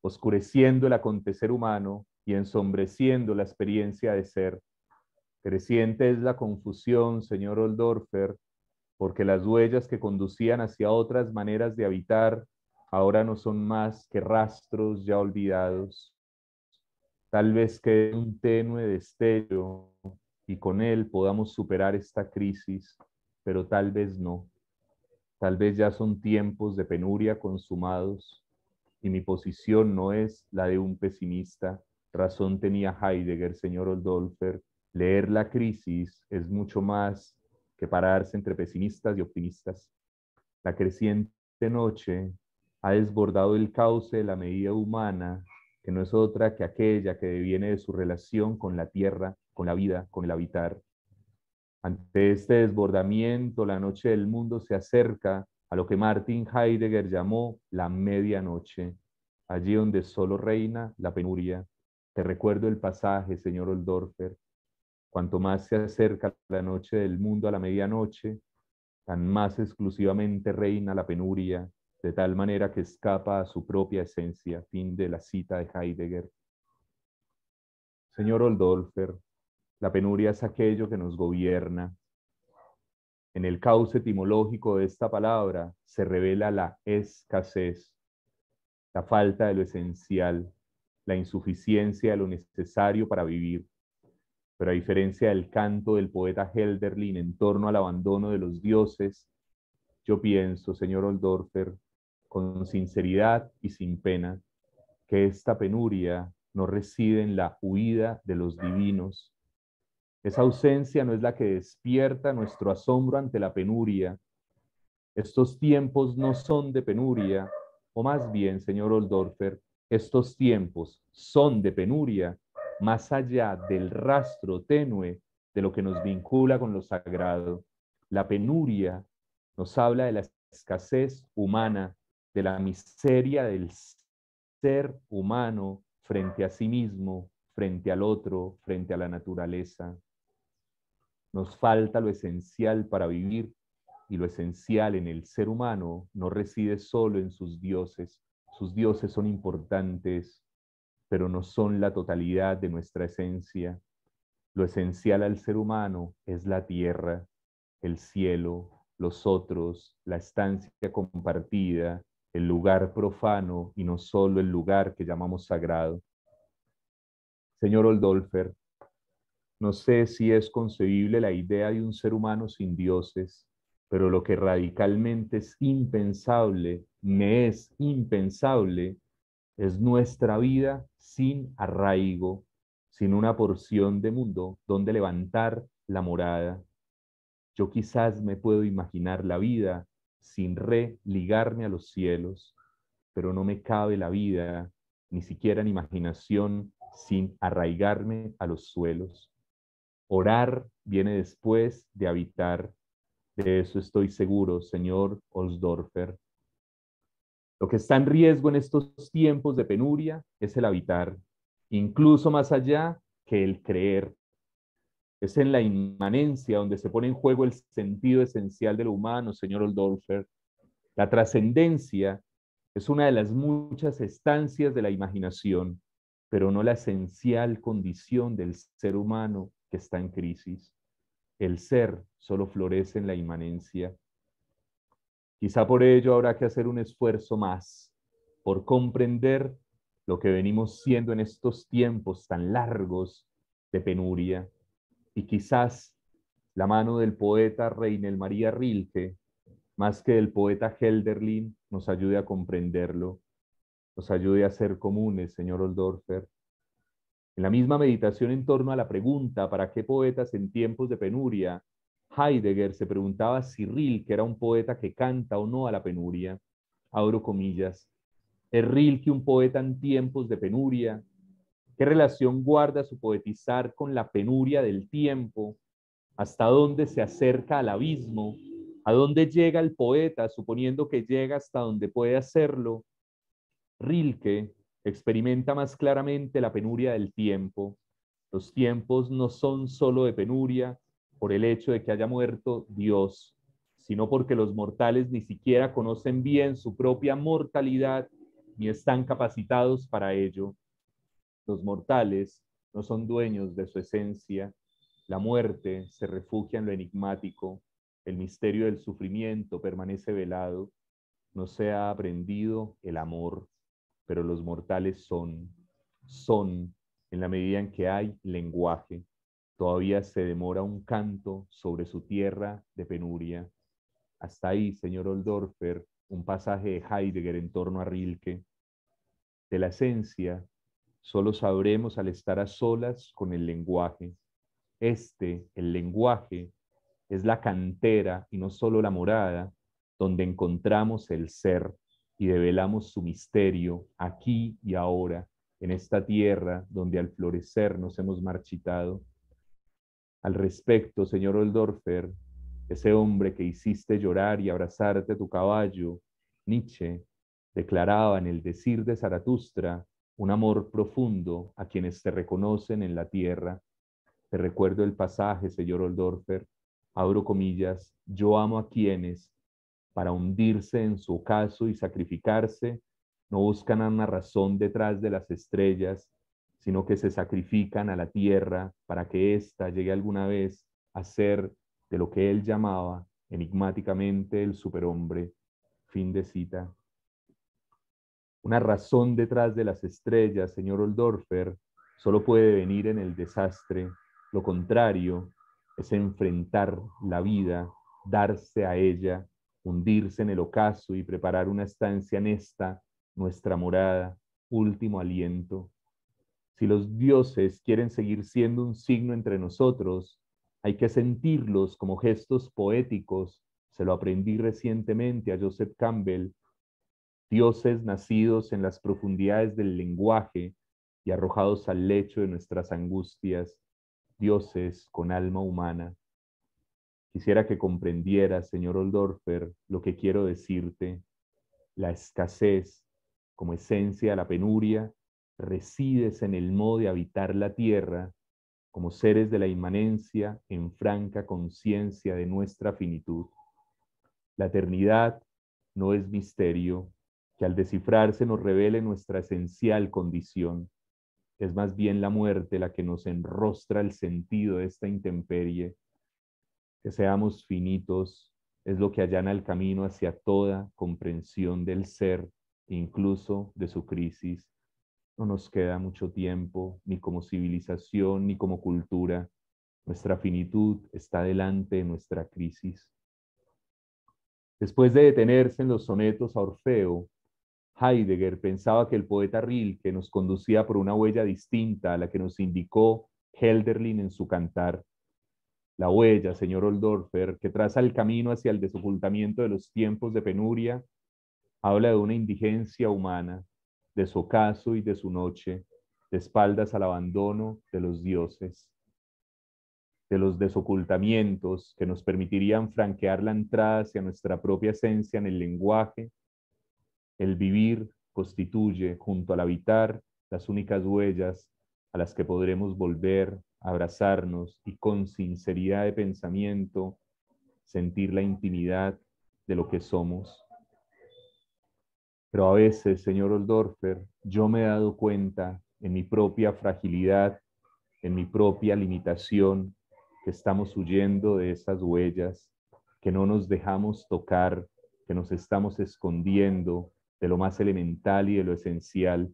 oscureciendo el acontecer humano y ensombreciendo la experiencia de ser. Creciente es la confusión, señor Oldorfer, porque las huellas que conducían hacia otras maneras de habitar ahora no son más que rastros ya olvidados. Tal vez quede un tenue destello y con él podamos superar esta crisis, pero tal vez no. Tal vez ya son tiempos de penuria consumados y mi posición no es la de un pesimista. Razón tenía Heidegger, señor Oldorfer. Leer la crisis es mucho más que pararse entre pesimistas y optimistas. La creciente noche ha desbordado el cauce de la medida humana, que no es otra que aquella que deviene de su relación con la tierra, con la vida, con el habitar. Ante este desbordamiento, la noche del mundo se acerca a lo que Martin Heidegger llamó la medianoche, allí donde solo reina la penuria. Te recuerdo el pasaje, señor Oldorfer. Cuanto más se acerca la noche del mundo a la medianoche, tan más exclusivamente reina la penuria, de tal manera que escapa a su propia esencia. Fin de la cita de Heidegger. Señor Oldorfer, la penuria es aquello que nos gobierna. En el cauce etimológico de esta palabra se revela la escasez, la falta de lo esencial, la insuficiencia de lo necesario para vivir. Pero a diferencia del canto del poeta Hölderlin en torno al abandono de los dioses, yo pienso, señor Oldorfer, con sinceridad y sin pena, que esta penuria no reside en la huida de los divinos. Esa ausencia no es la que despierta nuestro asombro ante la penuria. Estos tiempos no son de penuria, o más bien, señor Oldorfer, estos tiempos son de penuria, más allá del rastro tenue de lo que nos vincula con lo sagrado. La penuria nos habla de la escasez humana, de la miseria del ser humano frente a sí mismo, frente al otro, frente a la naturaleza. Nos falta lo esencial para vivir y lo esencial en el ser humano no reside solo en sus dioses. Sus dioses son importantes, pero no son la totalidad de nuestra esencia. Lo esencial al ser humano es la tierra, el cielo, los otros, la estancia compartida, el lugar profano y no solo el lugar que llamamos sagrado. Señor Oldorfer, no sé si es concebible la idea de un ser humano sin dioses, pero lo que radicalmente es impensable, me es impensable, es nuestra vida sin arraigo, sin una porción de mundo donde levantar la morada. Yo quizás me puedo imaginar la vida sin religarme a los cielos, pero no me cabe la vida, ni siquiera en imaginación, sin arraigarme a los suelos. Orar viene después de habitar. De eso estoy seguro, señor Osdorfer. Lo que está en riesgo en estos tiempos de penuria es el habitar, incluso más allá que el creer. Es en la inmanencia donde se pone en juego el sentido esencial de lo humano, señor Oldorfer. La trascendencia es una de las muchas estancias de la imaginación, pero no la esencial condición del ser humano que está en crisis. El ser solo florece en la inmanencia. Quizá por ello habrá que hacer un esfuerzo más por comprender lo que venimos siendo en estos tiempos tan largos de penuria. Y quizás la mano del poeta Reinel María Rilke, más que del poeta Hölderlin, nos ayude a comprenderlo, nos ayude a ser comunes, señor Oldorfer. En la misma meditación en torno a la pregunta ¿para qué poetas en tiempos de penuria? Heidegger se preguntaba si Rilke era un poeta que canta o no a la penuria. Abro comillas. ¿Es Rilke un poeta en tiempos de penuria? ¿Qué relación guarda su poetizar con la penuria del tiempo? ¿Hasta dónde se acerca al abismo? ¿A dónde llega el poeta, suponiendo que llega hasta donde puede hacerlo? Rilke experimenta más claramente la penuria del tiempo. Los tiempos no son solo de penuria por el hecho de que haya muerto Dios, sino porque los mortales ni siquiera conocen bien su propia mortalidad ni están capacitados para ello. Los mortales no son dueños de su esencia. La muerte se refugia en lo enigmático. El misterio del sufrimiento permanece velado. No se ha aprendido el amor, pero los mortales son en la medida en que hay lenguaje. Todavía se demora un canto sobre su tierra de penuria. Hasta ahí, señor Oldorfer, un pasaje de Heidegger en torno a Rilke. De la esencia, solo sabremos al estar a solas con el lenguaje. El lenguaje, es la cantera y no solo la morada, donde encontramos el ser y develamos su misterio aquí y ahora, en esta tierra donde al florecer nos hemos marchitado. Al respecto, señor Oldorfer, ese hombre que hiciste llorar y abrazarte a tu caballo, Nietzsche, declaraba en el Decir de Zaratustra un amor profundo a quienes te reconocen en la tierra. Te recuerdo el pasaje, señor Oldorfer, abro comillas, yo amo a quienes, para hundirse en su ocaso y sacrificarse, no buscan una razón detrás de las estrellas, sino que se sacrifican a la tierra para que ésta llegue alguna vez a ser de lo que él llamaba enigmáticamente el superhombre. Fin de cita. Una razón detrás de las estrellas, señor Oldorfer, solo puede venir en el desastre. Lo contrario es enfrentar la vida, darse a ella, hundirse en el ocaso y preparar una estancia en esta, nuestra morada, último aliento. Si los dioses quieren seguir siendo un signo entre nosotros, hay que sentirlos como gestos poéticos. Se lo aprendí recientemente a Joseph Campbell. Dioses nacidos en las profundidades del lenguaje y arrojados al lecho de nuestras angustias, dioses con alma humana. Quisiera que comprendieras, señor Oldorfer, lo que quiero decirte. La escasez, como esencia de la penuria, resides en el modo de habitar la tierra, como seres de la inmanencia en franca conciencia de nuestra finitud. La eternidad no es misterio, que al descifrarse nos revele nuestra esencial condición. Es más bien la muerte la que nos enrostra el sentido de esta intemperie. Que seamos finitos es lo que allana el camino hacia toda comprensión del ser, incluso de su crisis. No nos queda mucho tiempo, ni como civilización, ni como cultura. Nuestra finitud está delante de nuestra crisis. Después de detenerse en los sonetos a Orfeo, Heidegger pensaba que el poeta Rilke nos conducía por una huella distinta a la que nos indicó Hölderlin en su cantar. La huella, señor Oldorfer, que traza el camino hacia el desocultamiento de los tiempos de penuria, Habla de una indigencia humana, de su ocaso y de su noche, de espaldas al abandono de los dioses, de los desocultamientos que nos permitirían franquear la entrada hacia nuestra propia esencia en el lenguaje. El vivir constituye, junto al habitar, las únicas huellas a las que podremos volver a abrazarnos y con sinceridad de pensamiento sentir la intimidad de lo que somos. Pero a veces, señor Oldorfer, yo me he dado cuenta en mi propia fragilidad, en mi propia limitación, que estamos huyendo de esas huellas, que no nos dejamos tocar, que nos estamos escondiendo de lo más elemental y de lo esencial,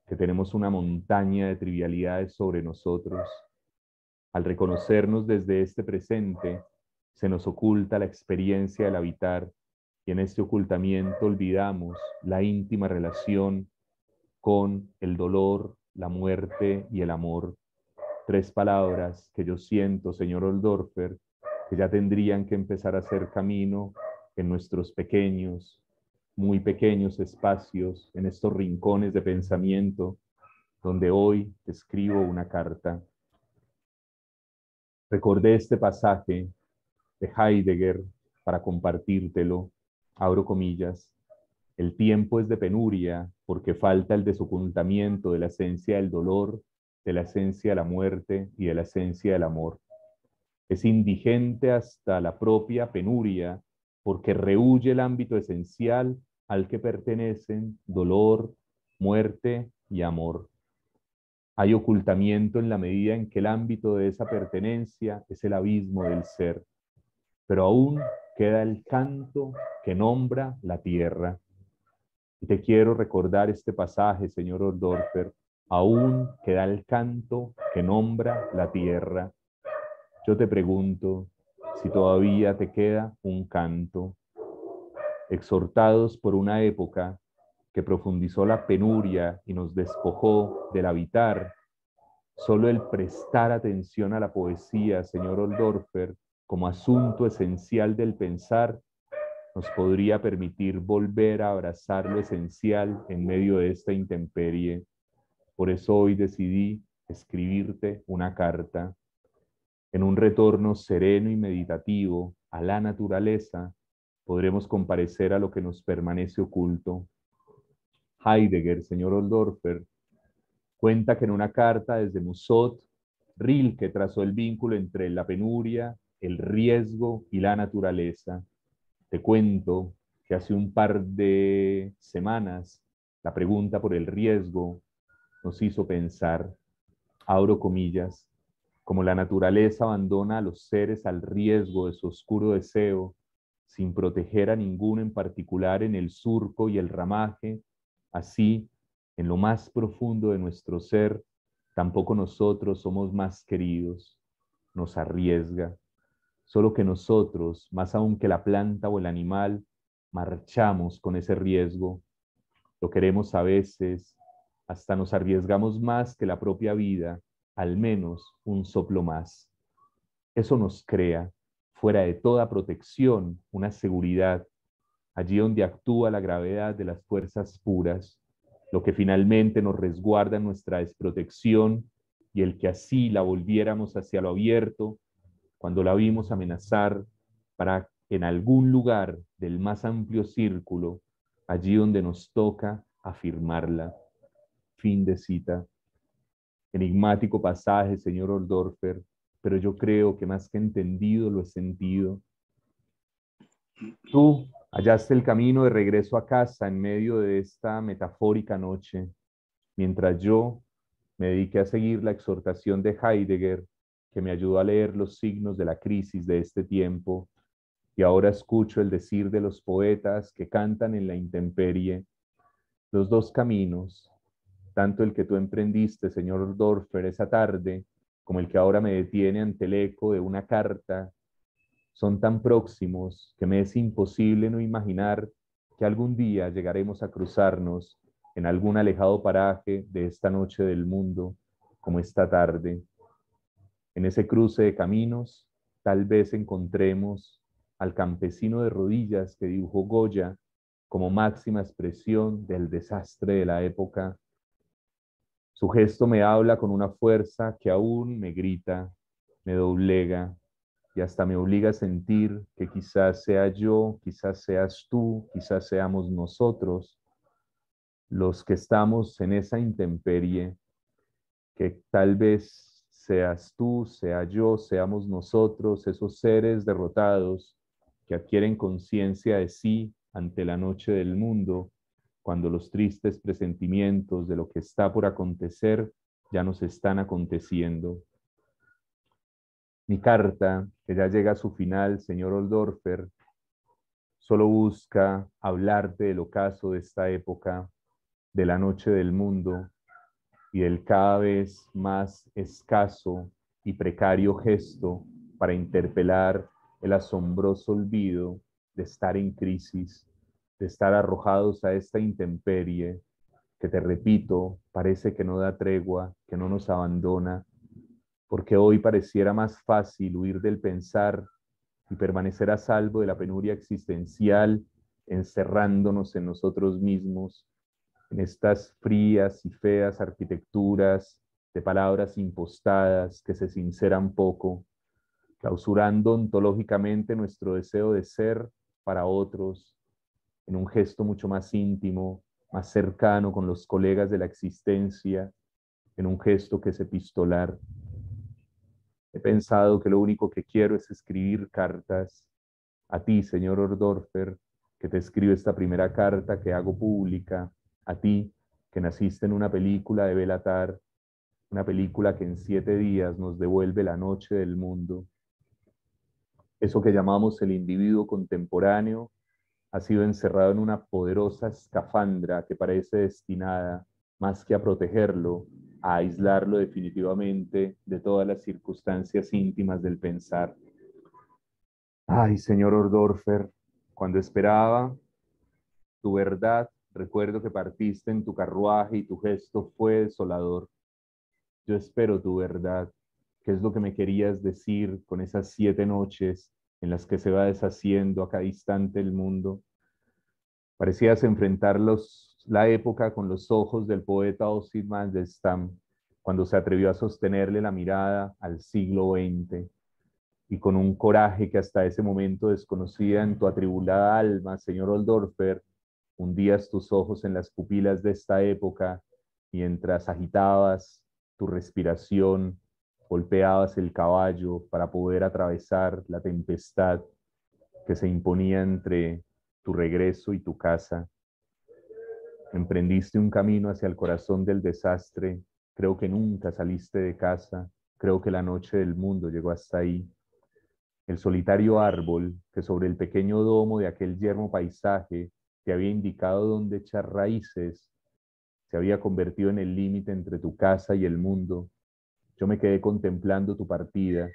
que tenemos una montaña de trivialidades sobre nosotros. Al reconocernos desde este presente, se nos oculta la experiencia del habitar, y en este ocultamiento olvidamos la íntima relación con el dolor, la muerte y el amor. Tres palabras que yo siento, señor Oldorfer, que ya tendrían que empezar a hacer camino en nuestros pequeños, muy pequeños espacios, en estos rincones de pensamiento, donde hoy escribo una carta. Recordé este pasaje de Heidegger para compartírtelo. Abro comillas. El tiempo es de penuria porque falta el desocultamiento de la esencia del dolor, de la esencia de la muerte y de la esencia del amor. Es indigente hasta la propia penuria porque rehúye el ámbito esencial al que pertenecen dolor, muerte y amor. Hay ocultamiento en la medida en que el ámbito de esa pertenencia es el abismo del ser, pero aún queda el canto que nombra la tierra. Y te quiero recordar este pasaje, señor Oldorfer, aún queda el canto que nombra la tierra. Yo te pregunto si todavía te queda un canto. Exhortados por una época que profundizó la penuria y nos despojó del habitar, solo el prestar atención a la poesía, señor Oldorfer, como asunto esencial del pensar, nos podría permitir volver a abrazar lo esencial en medio de esta intemperie. Por eso hoy decidí escribirte una carta. En un retorno sereno y meditativo a la naturaleza, podremos comparecer a lo que nos permanece oculto. Heidegger, señor Oldorfer, cuenta que en una carta desde Musot, Rilke trazó el vínculo entre la penuria, el riesgo y la naturaleza. Te cuento que hace un par de semanas la pregunta por el riesgo nos hizo pensar, abro comillas, como la naturaleza abandona a los seres al riesgo de su oscuro deseo, sin proteger a ninguno en particular en el surco y el ramaje, así, en lo más profundo de nuestro ser, tampoco nosotros somos más queridos, nos arriesga. Solo que nosotros, más aún que la planta o el animal, marchamos con ese riesgo. Lo queremos a veces, hasta nos arriesgamos más que la propia vida, al menos un soplo más. Eso nos crea, fuera de toda protección, una seguridad, allí donde actúa la gravedad de las fuerzas puras, lo que finalmente nos resguarda en nuestra desprotección y el que así la volviéramos hacia lo abierto, cuando la vimos amenazar para en algún lugar del más amplio círculo, allí donde nos toca afirmarla. Fin de cita. Enigmático pasaje, señor Oldorfer, pero yo creo que más que entendido lo he sentido. Tú hallaste el camino de regreso a casa en medio de esta metafórica noche, mientras yo me dediqué a seguir la exhortación de Heidegger, que me ayudó a leer los signos de la crisis de este tiempo, y ahora escucho el decir de los poetas que cantan en la intemperie. Los dos caminos, tanto el que tú emprendiste, señor Dorfer, esa tarde, como el que ahora me detiene ante el eco de una carta, son tan próximos que me es imposible no imaginar que algún día llegaremos a cruzarnos en algún alejado paraje de esta noche del mundo, como esta tarde. En ese cruce de caminos, tal vez encontremos al campesino de rodillas que dibujó Goya como máxima expresión del desastre de la época. Su gesto me habla con una fuerza que aún me grita, me doblega y hasta me obliga a sentir que quizás sea yo, quizás seas tú, quizás seamos nosotros los que estamos en esa intemperie, que tal vez seas tú, sea yo, seamos nosotros, esos seres derrotados que adquieren conciencia de sí ante la noche del mundo, cuando los tristes presentimientos de lo que está por acontecer ya nos están aconteciendo. Mi carta, que ya llega a su final, señor Oldorfer, solo busca hablarte del ocaso de esta época, de la noche del mundo y del cada vez más escaso y precario gesto para interpelar el asombroso olvido de estar en crisis, de estar arrojados a esta intemperie que, te repito, parece que no da tregua, que no nos abandona, porque hoy pareciera más fácil huir del pensar y permanecer a salvo de la penuria existencial, encerrándonos en nosotros mismos, en estas frías y feas arquitecturas de palabras impostadas que se sinceran poco, clausurando ontológicamente nuestro deseo de ser para otros, en un gesto mucho más íntimo, más cercano con los colegas de la existencia, en un gesto que es epistolar. He pensado que lo único que quiero es escribir cartas a ti, señor Oldorfer, que te escribo esta primera carta que hago pública, a ti, que naciste en una película de Bélatar, una película que en 7 días nos devuelve la noche del mundo. Eso que llamamos el individuo contemporáneo ha sido encerrado en una poderosa escafandra que parece destinada, más que a protegerlo, a aislarlo definitivamente de todas las circunstancias íntimas del pensar. Ay, señor Oldorfer, cuando esperaba tu verdad, recuerdo que partiste en tu carruaje y tu gesto fue desolador. Yo espero tu verdad. ¿Qué es lo que me querías decir con esas 7 noches en las que se va deshaciendo a cada instante el mundo? Parecías enfrentar la época con los ojos del poeta Osip Mandelstam, cuando se atrevió a sostenerle la mirada al siglo XX, y con un coraje que hasta ese momento desconocía en tu atribulada alma, señor Oldorfer, hundías tus ojos en las pupilas de esta época mientras agitabas tu respiración, golpeabas el caballo para poder atravesar la tempestad que se imponía entre tu regreso y tu casa. Emprendiste un camino hacia el corazón del desastre. Creo que nunca saliste de casa. Creo que la noche del mundo llegó hasta ahí. El solitario árbol que sobre el pequeño domo de aquel yermo paisaje te había indicado dónde echar raíces, se había convertido en el límite entre tu casa y el mundo. Yo me quedé contemplando tu partida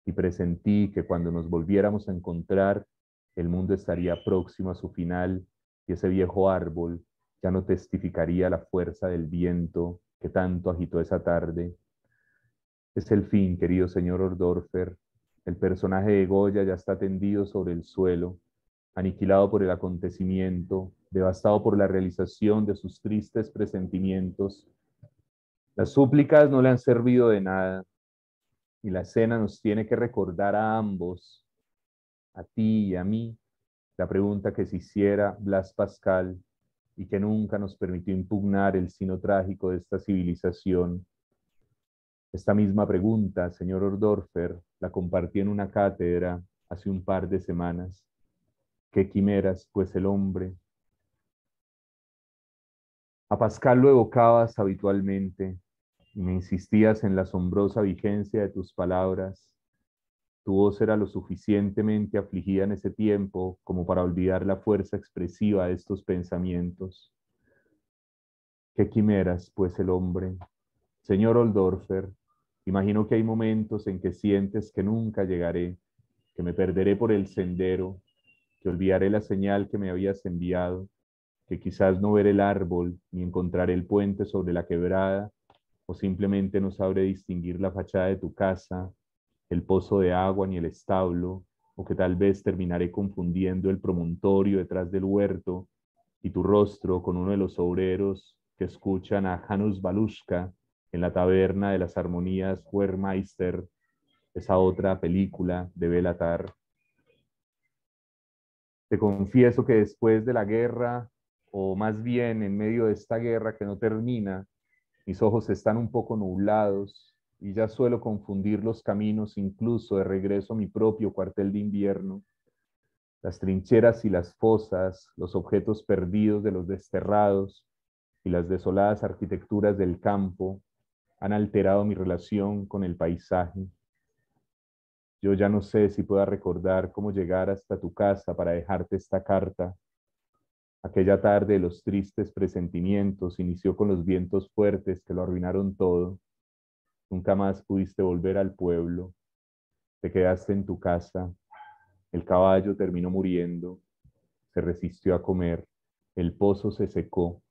y presentí que cuando nos volviéramos a encontrar, el mundo estaría próximo a su final y ese viejo árbol ya no testificaría la fuerza del viento que tanto agitó esa tarde. Es el fin, querido señor Oldorfer. El personaje de Goya ya está tendido sobre el suelo, aniquilado por el acontecimiento, devastado por la realización de sus tristes presentimientos. Las súplicas no le han servido de nada y la escena nos tiene que recordar a ambos, a ti y a mí, la pregunta que se hiciera Blas Pascal y que nunca nos permitió impugnar el sino trágico de esta civilización. Esta misma pregunta, señor Oldorfer, la compartí en una cátedra hace un par de semanas. ¿Qué quimeras, pues, el hombre? A Pascal lo evocabas habitualmente y me insistías en la asombrosa vigencia de tus palabras. Tu voz era lo suficientemente afligida en ese tiempo como para olvidar la fuerza expresiva de estos pensamientos. ¿Qué quimeras, pues, el hombre? Señor Oldorfer, imagino que hay momentos en que sientes que nunca llegaré, que me perderé por el sendero, que olvidaré la señal que me habías enviado, que quizás no veré el árbol ni encontraré el puente sobre la quebrada, o simplemente no sabré distinguir la fachada de tu casa, el pozo de agua ni el establo, o que tal vez terminaré confundiendo el promontorio detrás del huerto y tu rostro con uno de los obreros que escuchan a Janusz Baluszka en la taberna de las armonías Wermeister, esa otra película de Béla Tarr. Te confieso que después de la guerra, o más bien en medio de esta guerra que no termina, mis ojos están un poco nublados y ya suelo confundir los caminos incluso de regreso a mi propio cuartel de invierno. Las trincheras y las fosas, los objetos perdidos de los desterrados y las desoladas arquitecturas del campo han alterado mi relación con el paisaje. Yo ya no sé si pueda recordar cómo llegar hasta tu casa para dejarte esta carta. Aquella tarde de los tristes presentimientos inició con los vientos fuertes que lo arruinaron todo. Nunca más pudiste volver al pueblo. Te quedaste en tu casa. El caballo terminó muriendo. Se resistió a comer. El pozo se secó.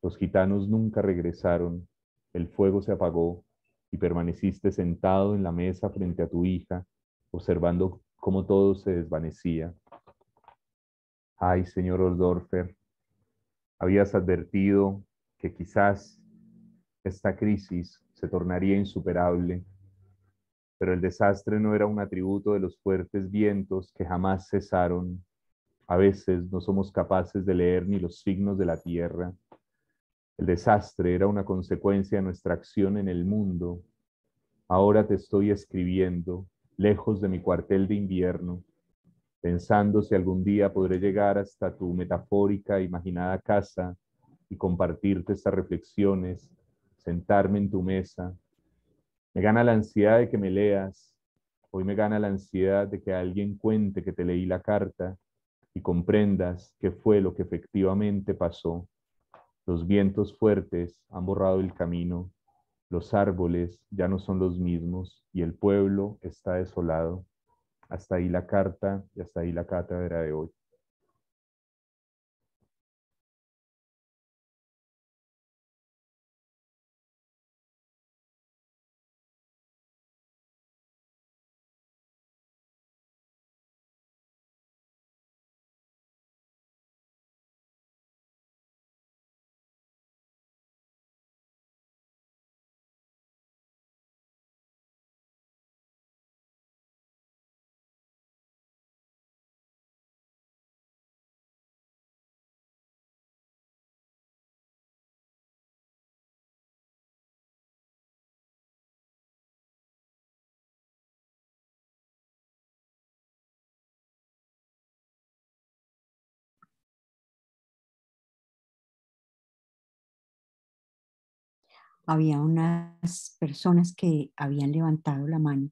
Los gitanos nunca regresaron. El fuego se apagó y permaneciste sentado en la mesa frente a tu hija, observando cómo todo se desvanecía. Ay, señor Oldorfer, habías advertido que quizás esta crisis se tornaría insuperable, pero el desastre no era un atributo de los fuertes vientos que jamás cesaron. A veces no somos capaces de leer ni los signos de la tierra. El desastre era una consecuencia de nuestra acción en el mundo. Ahora te estoy escribiendo, lejos de mi cuartel de invierno, pensando si algún día podré llegar hasta tu metafórica e imaginada casa y compartirte estas reflexiones, sentarme en tu mesa. Me gana la ansiedad de que me leas. Hoy me gana la ansiedad de que alguien cuente que te leí la carta y comprendas qué fue lo que efectivamente pasó. Los vientos fuertes han borrado el camino, los árboles ya no son los mismos y el pueblo está desolado. Hasta ahí la carta y hasta ahí la cátedra de hoy. Había unas personas que habían levantado la mano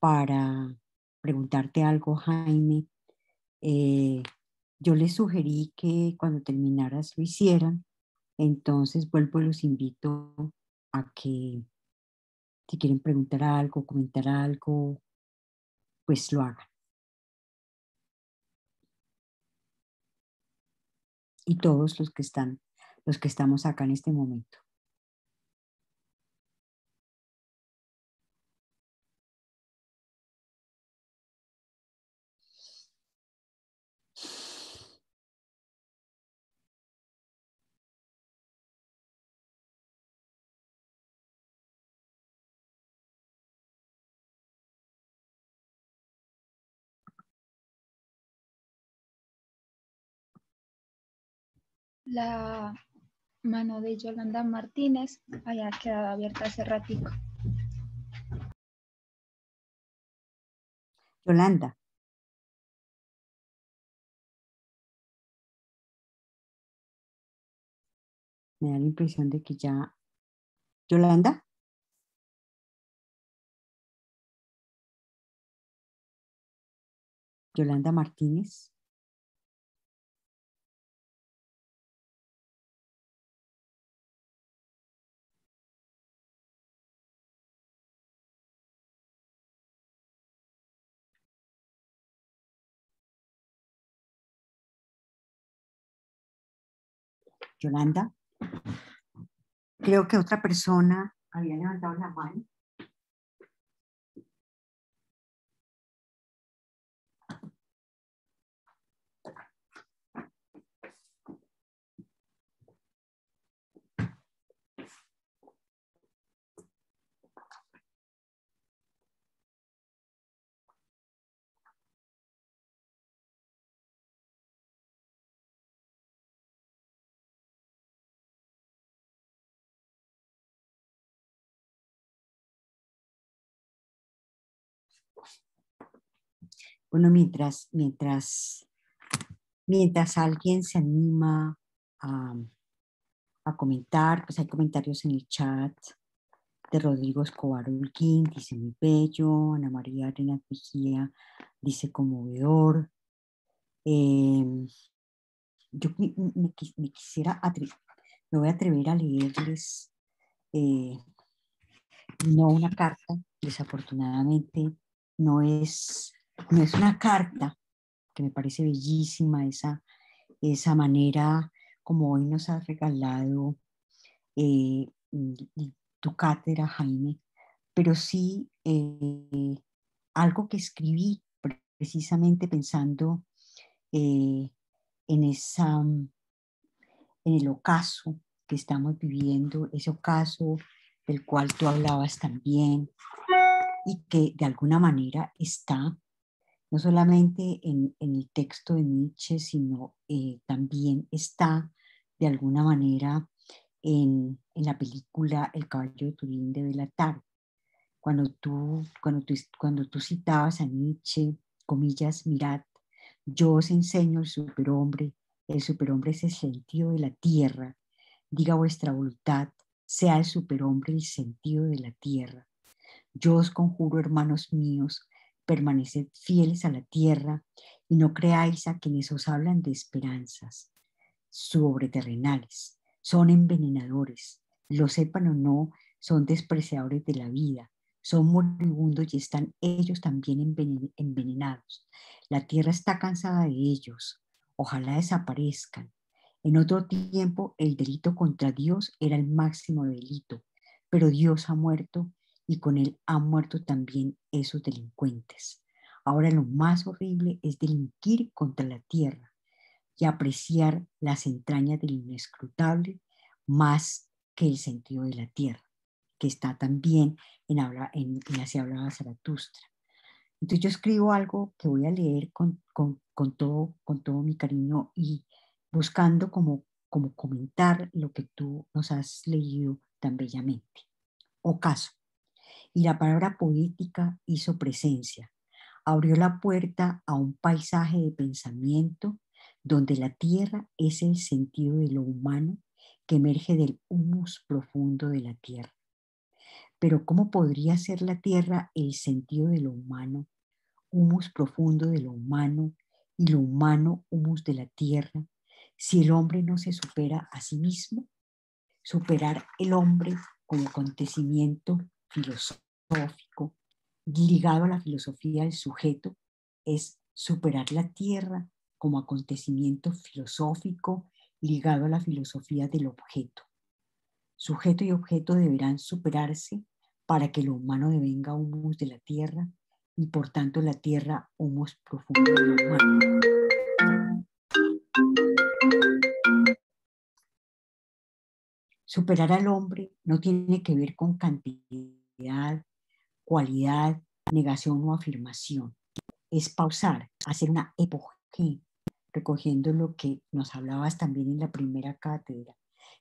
para preguntarte algo, Jaime. Eh, yo les sugerí que cuando terminaras lo hicieran. Entonces vuelvo y los invito a que si quieren preguntar algo, comentar algo, pues lo hagan. Y todos los que estamos acá en este momento. La mano de Yolanda Martínez había quedado abierta hace ratico. Yolanda, me da la impresión de que ya... Yolanda, Yolanda Martínez. Yolanda, creo que otra persona había levantado la mano. Bueno, mientras alguien se anima a comentar, pues hay comentarios en el chat de Rodrigo Escobar Holguín, dice muy bello. Ana María Arenas Mejía dice conmovedor. Yo me quisiera me voy a atrever a leerles no una carta, desafortunadamente no es una carta, que me parece bellísima esa manera como hoy nos has regalado tu cátedra, Jaime, pero sí algo que escribí precisamente pensando en en el ocaso que estamos viviendo, ese ocaso del cual tú hablabas también y que de alguna manera está no solamente en el texto de Nietzsche, sino también está de alguna manera en la película El caballo de Turín de Belatar. Cuando tú citabas a Nietzsche, comillas, mirad, yo os enseño el superhombre es el sentido de la tierra, diga vuestra voluntad, sea el superhombre el sentido de la tierra. Yo os conjuro, hermanos míos, permaneced fieles a la tierra y no creáis a quienes os hablan de esperanzas sobreterrenales. Son envenenadores, lo sepan o no, son despreciadores de la vida, son moribundos y están ellos también envenenados. La tierra está cansada de ellos, ojalá desaparezcan. En otro tiempo el delito contra Dios era el máximo delito, pero Dios ha muerto y con él han muerto también esos delincuentes. Ahora lo más horrible es delinquir contra la tierra y apreciar las entrañas del inescrutable más que el sentido de la tierra, que está también en Así hablaba Zaratustra. Entonces yo escribo algo que voy a leer con todo mi cariño y buscando como comentar lo que tú nos has leído tan bellamente. Ocaso. Y la palabra poética hizo presencia, abrió la puerta a un paisaje de pensamiento donde la tierra es el sentido de lo humano que emerge del humus profundo de la tierra. Pero ¿cómo podría ser la tierra el sentido de lo humano, humus profundo de lo humano y lo humano humus de la tierra, si el hombre no se supera a sí mismo? Superar el hombre como acontecimiento filosófico ligado a la filosofía del sujeto es superar la tierra como acontecimiento filosófico ligado a la filosofía del objeto. Sujeto y objeto deberán superarse para que lo humano devenga humus de la tierra y por tanto la tierra humus profundo de lo humano. Superar al hombre no tiene que ver con cantidad, cualidad, negación o afirmación. Es pausar, hacer una epogé, recogiendo lo que nos hablabas también en la primera cátedra.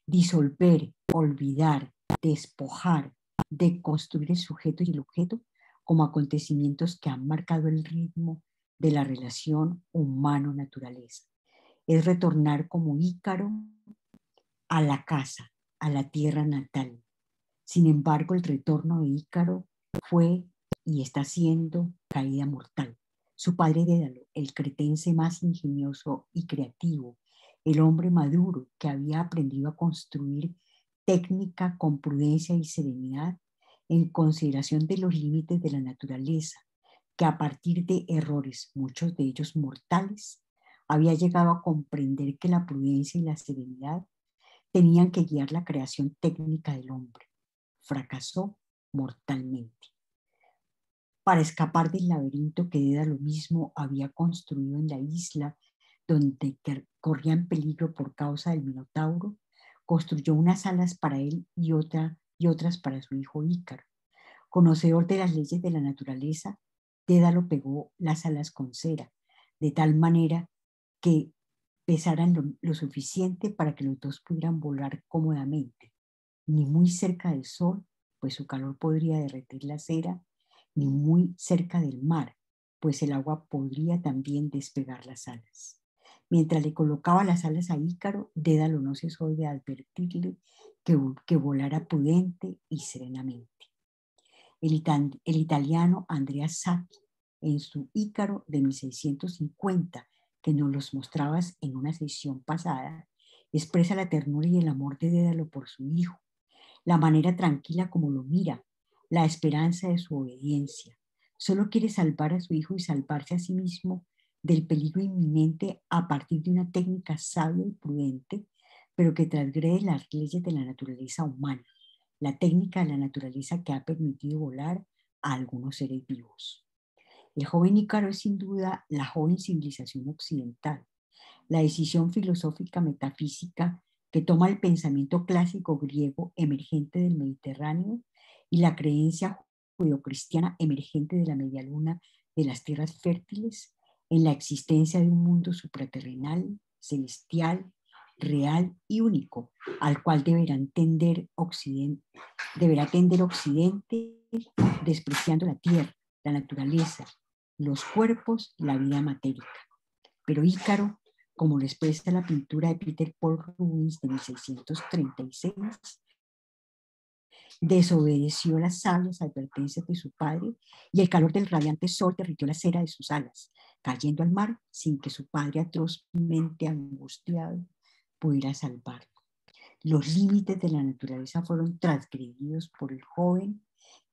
Disolver, olvidar, despojar, deconstruir el sujeto y el objeto como acontecimientos que han marcado el ritmo de la relación humano-naturaleza. Es retornar como Ícaro a la casa, a la tierra natal. Sin embargo, el retorno de Ícaro fue y está siendo caída mortal. Su padre Dédalo, el cretense más ingenioso y creativo, el hombre maduro que había aprendido a construir técnica con prudencia y serenidad en consideración de los límites de la naturaleza, que a partir de errores, muchos de ellos mortales, había llegado a comprender que la prudencia y la serenidad tenían que guiar la creación técnica del hombre. Fracasó mortalmente. Para escapar del laberinto que Dédalo mismo había construido en la isla donde corría en peligro por causa del Minotauro, construyó unas alas para él y otras para su hijo Ícaro. Conocedor de las leyes de la naturaleza, Dédalo pegó las alas con cera, de tal manera que pesaran lo suficiente para que los dos pudieran volar cómodamente, ni muy cerca del sol, pues su calor podría derretir la cera, ni muy cerca del mar, pues el agua podría también despegar las alas. Mientras le colocaba las alas a Ícaro, Dédalo no cesó de advertirle que volara prudente y serenamente. El italiano Andrea Sacchi, en su Ícaro de 1650, que nos los mostrabas en una sesión pasada, expresa la ternura y el amor de Dédalo por su hijo, la manera tranquila como lo mira, la esperanza de su obediencia. Solo quiere salvar a su hijo y salvarse a sí mismo del peligro inminente a partir de una técnica sabia y prudente, pero que transgrede las leyes de la naturaleza humana, la técnica de la naturaleza que ha permitido volar a algunos seres vivos. El joven Ícaro es sin duda la joven civilización occidental, la decisión filosófica metafísica que toma el pensamiento clásico griego emergente del Mediterráneo y la creencia judeocristiana emergente de la media luna de las tierras fértiles en la existencia de un mundo supraterrenal, celestial, real y único, al cual deberá tender Occidente, despreciando la tierra, la naturaleza, los cuerpos, la vida matérica. Pero Ícaro, como lo expresa la pintura de Peter Paul Rubens de 1636, desobedeció las sabias advertencias de su padre y el calor del radiante sol derritió la cera de sus alas, cayendo al mar sin que su padre, atrozmente angustiado, pudiera salvarlo. Los límites de la naturaleza fueron transgredidos por el joven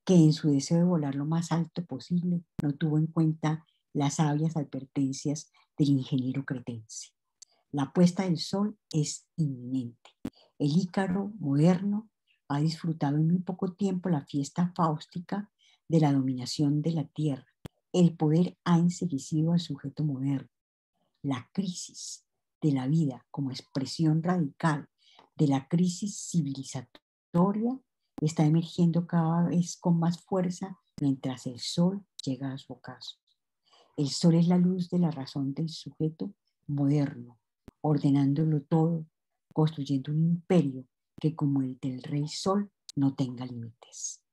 que en su deseo de volar lo más alto posible no tuvo en cuenta las sabias advertencias del ingeniero cretense. La puesta del sol es inminente. El Ícaro moderno ha disfrutado en muy poco tiempo la fiesta fáustica de la dominación de la tierra. El poder ha enseguecido al sujeto moderno. La crisis de la vida como expresión radical de la crisis civilizatoria está emergiendo cada vez con más fuerza mientras el sol llega a su ocaso. El sol es la luz de la razón del sujeto moderno, ordenándolo todo, construyendo un imperio que, como el del rey sol, no tenga límites.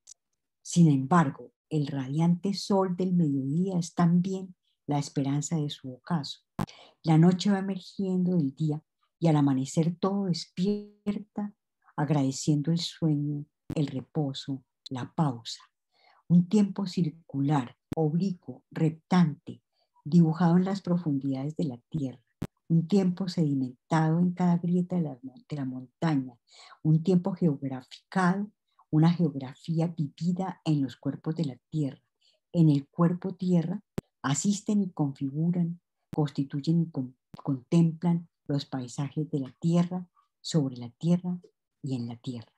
Sin embargo, el radiante sol del mediodía es también la esperanza de su ocaso. La noche va emergiendo del día y al amanecer todo despierta, agradeciendo el sueño, el reposo, la pausa. Un tiempo circular, oblicuo, reptante, dibujado en las profundidades de la tierra. Un tiempo sedimentado en cada grieta de la montaña. Un tiempo geograficado, una geografía vivida en los cuerpos de la tierra. En el cuerpo tierra asisten y configuran, constituyen y contemplan los paisajes de la tierra, sobre la tierra y en la tierra.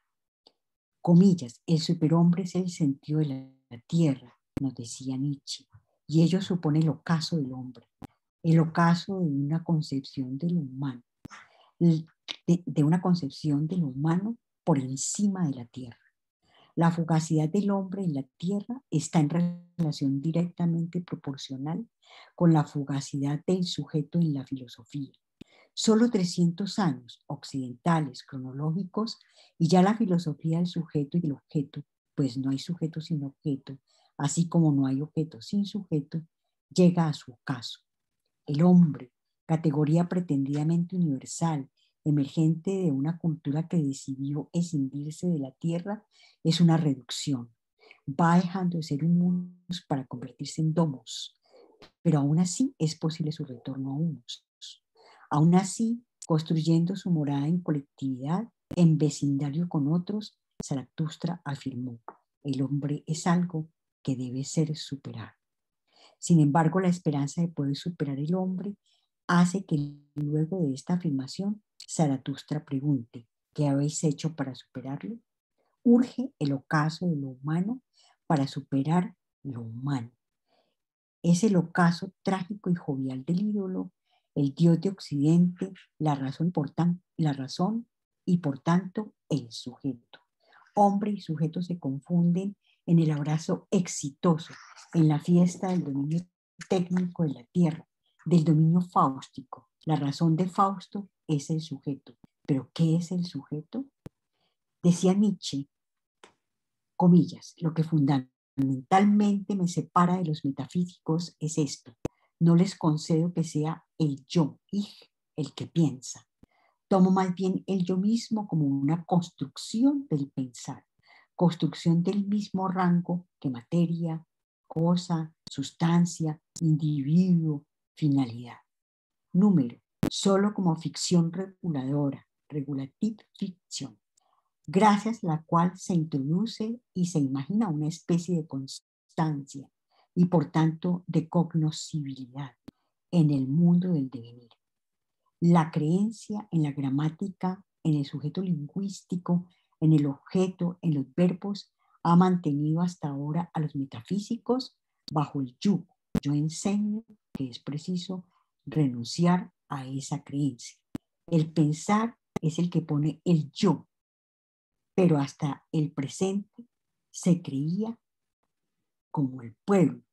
Comillas, el superhombre es el sentido de la tierra, nos decía Nietzsche, y ello supone el ocaso del hombre, el ocaso de una concepción de lo humano, de una concepción de lo humano por encima de la tierra. La fugacidad del hombre en la tierra está en relación directamente proporcional con la fugacidad del sujeto en la filosofía. Solo 300 años occidentales, cronológicos, y ya la filosofía del sujeto y del objeto, pues no hay sujeto sin objeto, así como no hay objeto sin sujeto, llega a su ocaso. El hombre, categoría pretendidamente universal, emergente de una cultura que decidió escindirse de la tierra, es una reducción. Va dejando de ser un humus para convertirse en domos, pero aún así es posible su retorno a humus. Aún así, construyendo su morada en colectividad, en vecindario con otros, Zaratustra afirmó: el hombre es algo que debe ser superado. Sin embargo, la esperanza de poder superar el hombre hace que luego de esta afirmación, Zaratustra pregunte: ¿qué habéis hecho para superarlo? Urge el ocaso de lo humano para superar lo humano. Es el ocaso trágico y jovial del ídolo, el dios de Occidente, la razón y por tanto el sujeto. Hombre y sujeto se confunden en el abrazo exitoso, en la fiesta del dominio técnico de la tierra, del dominio fáustico. La razón de Fausto es el sujeto. ¿Pero qué es el sujeto? Decía Nietzsche, comillas, lo que fundamenta fundamentalmente me separa de los metafísicos es esto. No les concedo que sea el yo, ich, el que piensa. Tomo más bien el yo mismo como una construcción del pensar, construcción del mismo rango que materia, cosa, sustancia, individuo, finalidad. Número, solo como ficción reguladora, regulative fiction, gracias a la cual se introduce y se imagina una especie de constancia y por tanto de cognoscibilidad en el mundo del devenir. La creencia en la gramática, en el sujeto lingüístico, en el objeto, en los verbos, ha mantenido hasta ahora a los metafísicos bajo el yugo. Yo enseño que es preciso renunciar a esa creencia. El pensar es el que pone el yo, pero hasta el presente se creía como el pueblo,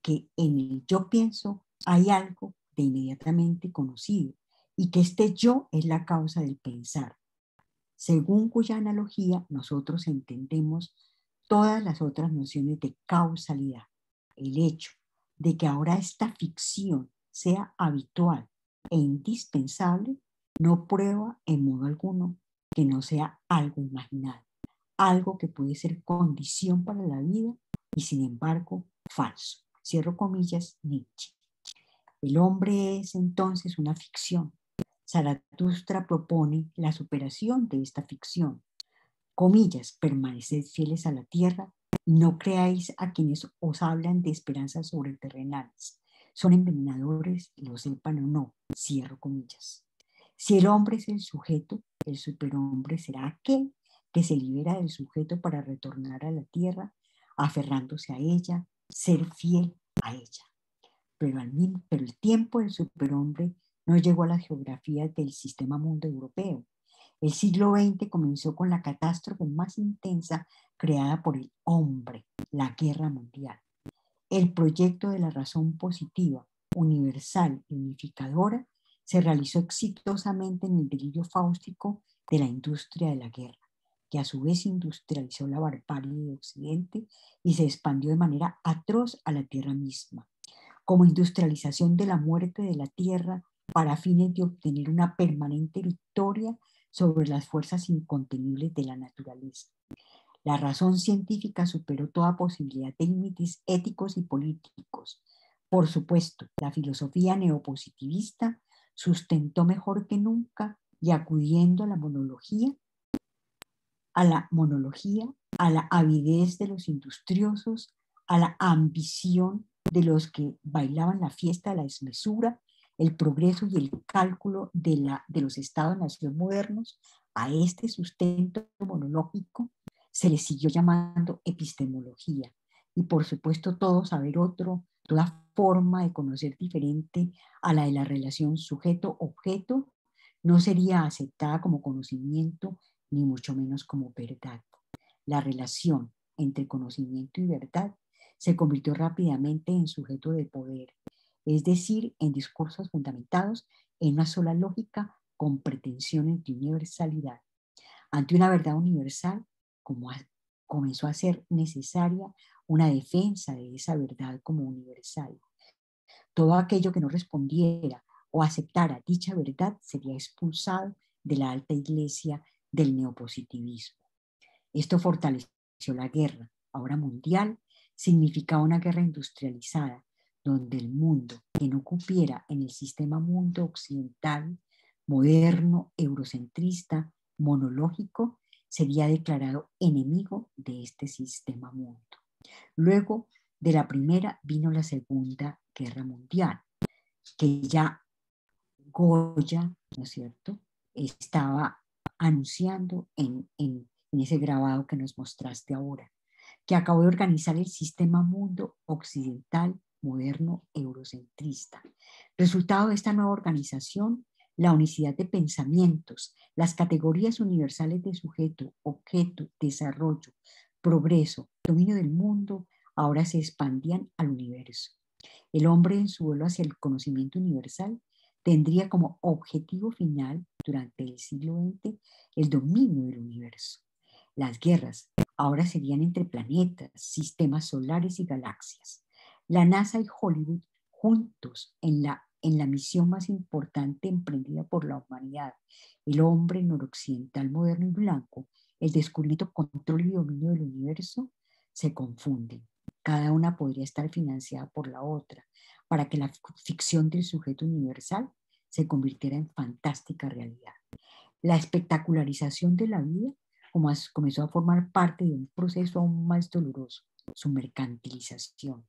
que en el yo pienso hay algo de inmediatamente conocido y que este yo es la causa del pensar, según cuya analogía nosotros entendemos todas las otras nociones de causalidad. El hecho de que ahora esta ficción sea habitual e indispensable no prueba en modo alguno que no sea algo imaginado, algo que puede ser condición para la vida y sin embargo falso. Cierro comillas, Nietzsche. El hombre es entonces una ficción. Zaratustra propone la superación de esta ficción. Comillas, permaneced fieles a la tierra, no creáis a quienes os hablan de esperanzas sobreterrenales. Son envenenadores, lo sepan o no. Cierro comillas. Si el hombre es el sujeto, el superhombre será aquel que se libera del sujeto para retornar a la tierra, aferrándose a ella, ser fiel a ella. Pero el tiempo del superhombre no llegó a la geografía del sistema mundo europeo. El siglo XX comenzó con la catástrofe más intensa creada por el hombre, la guerra mundial. El proyecto de la razón positiva, universal y unificadora se realizó exitosamente en el delirio fáustico de la industria de la guerra, que a su vez industrializó la barbarie de Occidente y se expandió de manera atroz a la tierra misma, como industrialización de la muerte de la tierra para fines de obtener una permanente victoria sobre las fuerzas incontenibles de la naturaleza. La razón científica superó toda posibilidad de límites éticos y políticos. Por supuesto, la filosofía neopositivista sustentó mejor que nunca y acudiendo a la monología, a la avidez de los industriosos, a la ambición de los que bailaban la fiesta de la desmesura, el progreso y el cálculo de los estados-nación modernos, a este sustento monológico se le siguió llamando epistemología. Y por supuesto todo saber otro, toda forma de conocer diferente a la de la relación sujeto-objeto, no sería aceptada como conocimiento ni mucho menos como verdad. La relación entre conocimiento y verdad se convirtió rápidamente en sujeto de poder, es decir, en discursos fundamentados en una sola lógica con pretensiones de universalidad. Ante una verdad universal, comenzó a ser necesaria una defensa de esa verdad como universal. Todo aquello que no respondiera o aceptara dicha verdad sería expulsado de la alta iglesia del neopositivismo. Esto fortaleció la guerra, ahora mundial, significaba una guerra industrializada, donde el mundo que no cupiera en el sistema mundo occidental, moderno, eurocentrista, monológico, sería declarado enemigo de este sistema mundo. Luego de la primera vino la Segunda Guerra Mundial, que ya Goya, ¿no es cierto?, estaba anunciando en ese grabado que nos mostraste ahora, que acabó de organizar el sistema mundo occidental, moderno, eurocentrista. Resultado de esta nueva organización, la unicidad de pensamientos, las categorías universales de sujeto, objeto, desarrollo, progreso, dominio del mundo, ahora se expandían al universo. El hombre en su vuelo hacia el conocimiento universal tendría como objetivo final durante el siglo XX el dominio del universo. Las guerras Ahora serían entre planetas, sistemas solares y galaxias. La NASA y Hollywood juntos en la misión más importante emprendida por la humanidad, el hombre noroccidental moderno y blanco, el descubrimiento, control y dominio del universo, se confunden. Cada una podría estar financiada por la otra para que la ficción del sujeto universal se convirtiera en fantástica realidad. La espectacularización de la vida comenzó a formar parte de un proceso aún más doloroso, su mercantilización.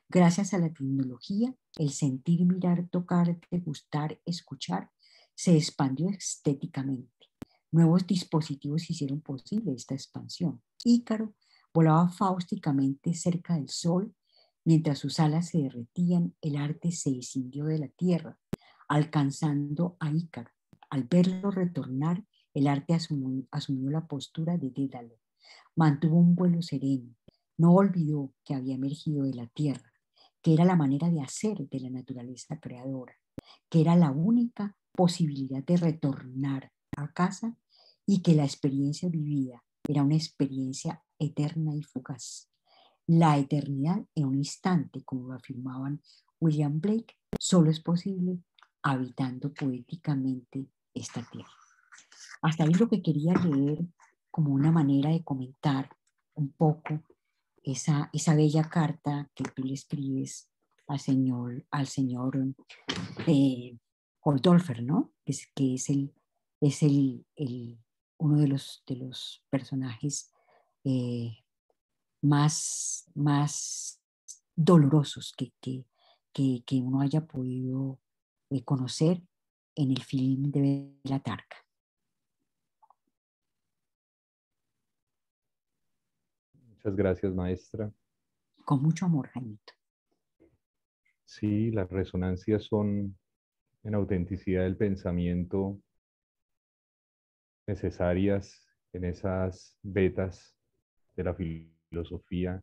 Gracias a la tecnología, el sentir, mirar, tocar, degustar, escuchar se expandió estéticamente. Nuevos dispositivos hicieron posible esta expansión. Ícaro volaba fáusticamente cerca del sol. Mientras sus alas se derretían, el arte se escindió de la tierra, alcanzando a Ícaro. Al verlo retornar, el arte asumió la postura de Dédalo. Mantuvo un vuelo sereno. No olvidó que había emergido de la tierra, que era la manera de hacer de la naturaleza creadora, que era la única posibilidad de retornar a casa y que la experiencia vivida era una experiencia eterna y fugaz. La eternidad en un instante, como lo afirmaban William Blake, solo es posible habitando poéticamente esta tierra. Hasta ahí lo que quería leer como una manera de comentar un poco esa bella carta que tú le escribes al señor Goldolfer, ¿no? Que es uno de los personajes más dolorosos que uno haya podido conocer en el film de Béla Tarka. Muchas gracias, maestra. Con mucho amor, Jaimito. Sí, las resonancias son en autenticidad del pensamiento necesarias en esas vetas de la filosofía.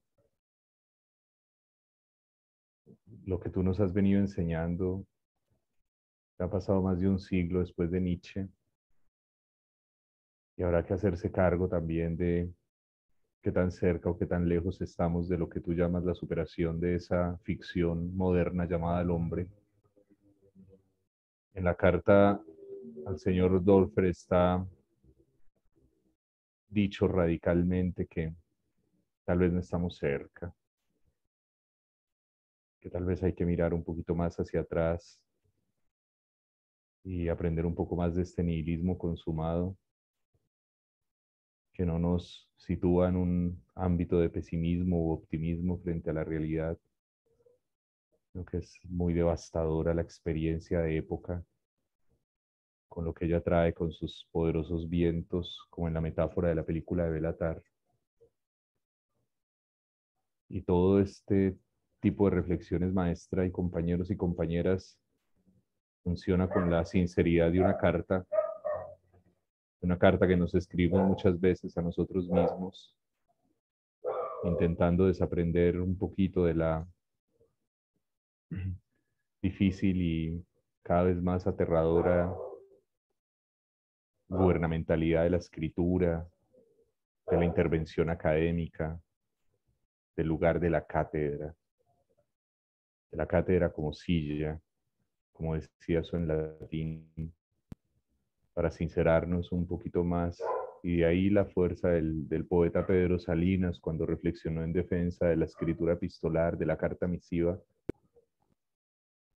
Lo que tú nos has venido enseñando ha pasado más de un siglo después de Nietzsche y habrá que hacerse cargo también de qué tan cerca o qué tan lejos estamos de lo que tú llamas la superación de esa ficción moderna llamada el hombre. En la carta al señor Dolfer está dicho radicalmente que tal vez no estamos cerca, que tal vez hay que mirar un poquito más hacia atrás y aprender un poco más de este nihilismo consumado que no nos sitúa en un ámbito de pesimismo u optimismo frente a la realidad, lo que es muy devastadora la experiencia de época, con lo que ella trae con sus poderosos vientos, como en la metáfora de la película de Béla Tarr. Y todo este tipo de reflexiones, maestra y compañeros y compañeras, funciona con la sinceridad de una carta que nos escribimos muchas veces a nosotros mismos, intentando desaprender un poquito de la difícil y cada vez más aterradora gubernamentalidad de la escritura, de la intervención académica, del lugar de la cátedra como silla, como decía eso en latín, para sincerarnos un poquito más. Y de ahí la fuerza del poeta Pedro Salinas cuando reflexionó en defensa de la escritura epistolar, de la carta misiva.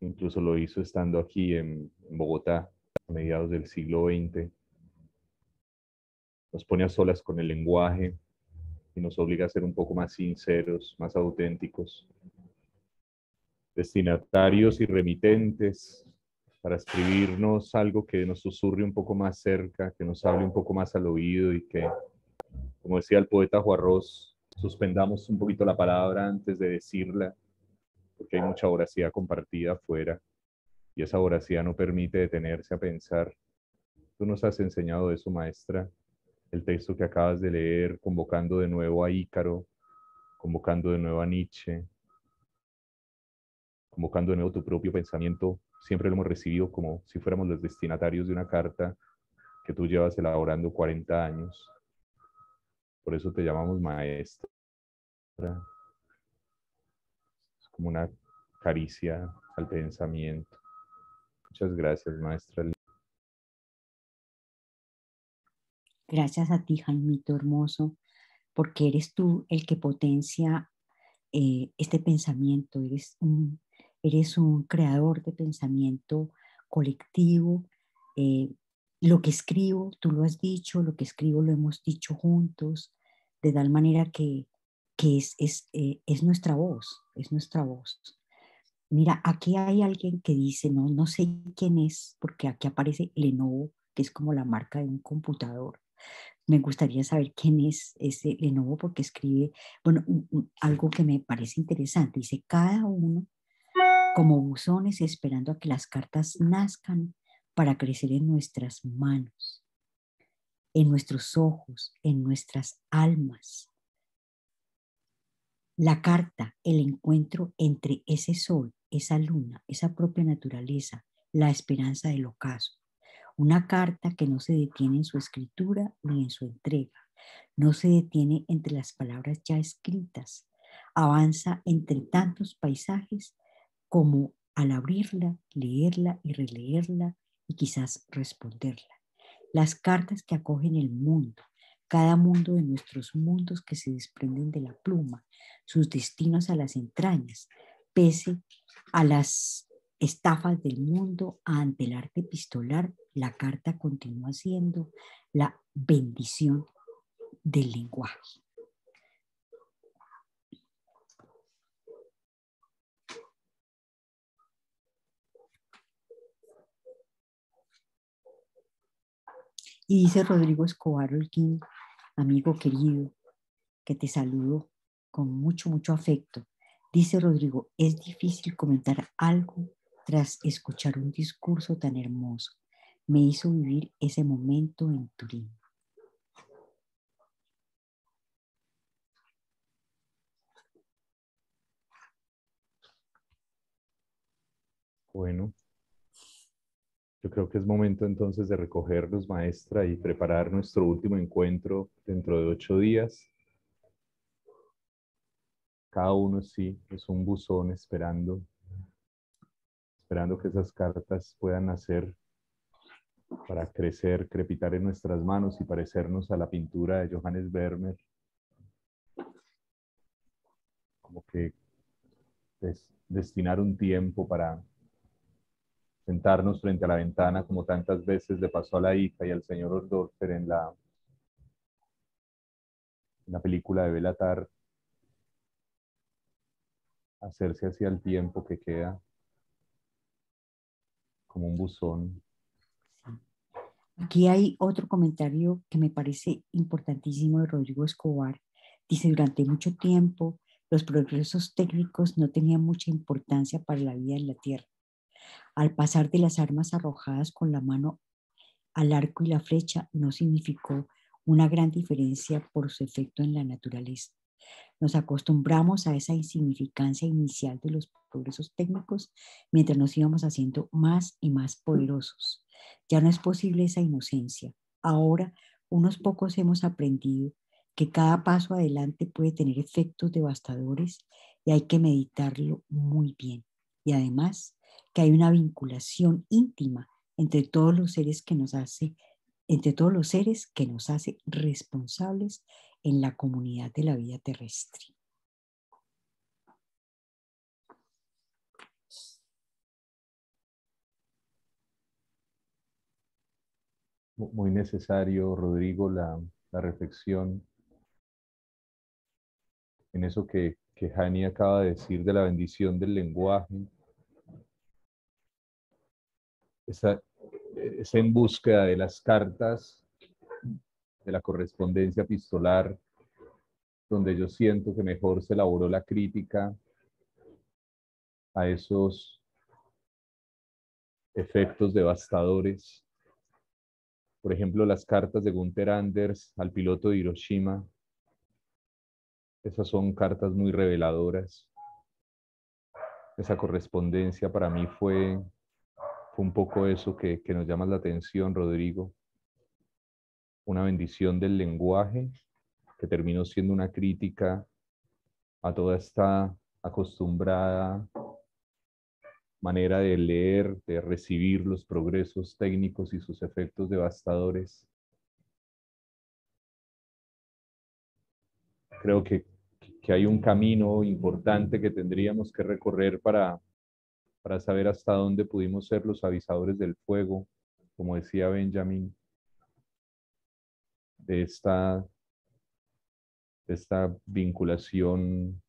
Incluso lo hizo estando aquí en Bogotá, a mediados del siglo XX. Nos pone a solas con el lenguaje y nos obliga a ser un poco más sinceros, más auténticos, destinatarios y remitentes, para escribirnos algo que nos susurre un poco más cerca, que nos hable un poco más al oído y que, como decía el poeta Juarros, suspendamos un poquito la palabra antes de decirla, porque hay mucha voracidad compartida afuera y esa voracidad no permite detenerse a pensar. Tú nos has enseñado eso, maestra, el texto que acabas de leer, convocando de nuevo a Ícaro, convocando de nuevo a Nietzsche, convocando de nuevo tu propio pensamiento. Siempre lo hemos recibido como si fuéramos los destinatarios de una carta que tú llevas elaborando 40 años. Por eso te llamamos maestra. Es como una caricia al pensamiento. Muchas gracias, maestra. Gracias a ti, Jaimito hermoso, porque eres tú el que potencia este pensamiento. Eres un creador de pensamiento colectivo. Eh, lo que escribo, tú lo has dicho, lo que escribo lo hemos dicho juntos, de tal manera que es nuestra voz, es nuestra voz. Mira, aquí hay alguien que dice, no, no sé quién es, porque aquí aparece Lenovo, que es como la marca de un computador. Me gustaría saber quién es ese Lenovo porque escribe, bueno, algo que me parece interesante. Dice, cada uno como buzones esperando a que las cartas nazcan para crecer en nuestras manos, en nuestros ojos, en nuestras almas. La carta, el encuentro entre ese sol, esa luna, esa propia naturaleza, la esperanza del ocaso. Una carta que no se detiene en su escritura ni en su entrega. No se detiene entre las palabras ya escritas. Avanza entre tantos paisajes como al abrirla, leerla y releerla y quizás responderla. Las cartas que acogen el mundo, cada mundo de nuestros mundos que se desprenden de la pluma, sus destinos a las entrañas, pese a las estafas del mundo, ante el arte epistolar, la carta continúa siendo la bendición del lenguaje. Y dice Rodrigo Escobar Holguín, amigo querido, que te saludo con mucho, mucho afecto. Dice Rodrigo, es difícil comentar algo tras escuchar un discurso tan hermoso. Me hizo vivir ese momento en Turín. Bueno, yo creo que es momento entonces de recogernos, maestra, y preparar nuestro último encuentro dentro de 8 días. Cada uno sí es un buzón esperando que esas cartas puedan nacer para crecer, crepitar en nuestras manos y parecernos a la pintura de Johannes Vermeer. Como que destinar un tiempo para sentarnos frente a la ventana, como tantas veces le pasó a la hija y al señor Oldorfer en la película de Bela Tarr, hacerse hacia el tiempo que queda como un buzón. Aquí hay otro comentario que me parece importantísimo de Rodrigo Escobar. Dice, durante mucho tiempo los progresos técnicos no tenían mucha importancia para la vida en la Tierra. Al pasar de las armas arrojadas con la mano al arco y la flecha no significó una gran diferencia por su efecto en la naturaleza. Nos acostumbramos a esa insignificancia inicial de los progresos técnicos mientras nos íbamos haciendo más y más poderosos. Ya no es posible esa inocencia. Ahora, unos pocos hemos aprendido que cada paso adelante puede tener efectos devastadores y hay que meditarlo muy bien. Y además, que hay una vinculación íntima entre todos los seres que nos hace responsables en la comunidad de la vida terrestre. Muy necesario, Rodrigo, la reflexión en eso que Hani acaba de decir de la bendición del lenguaje. Esa en búsqueda de las cartas, de la correspondencia epistolar, donde yo siento que mejor se elaboró la crítica a esos efectos devastadores. Por ejemplo, las cartas de Gunther Anders al piloto de Hiroshima. Esas son cartas muy reveladoras. Esa correspondencia para mí fue un poco eso que nos llama la atención, Rodrigo. Una bendición del lenguaje que terminó siendo una crítica a toda esta acostumbrada manera de leer, de recibir los progresos técnicos y sus efectos devastadores. Creo que hay un camino importante que tendríamos que recorrer para saber hasta dónde pudimos ser los avisadores del fuego, como decía Benjamin, de esta vinculación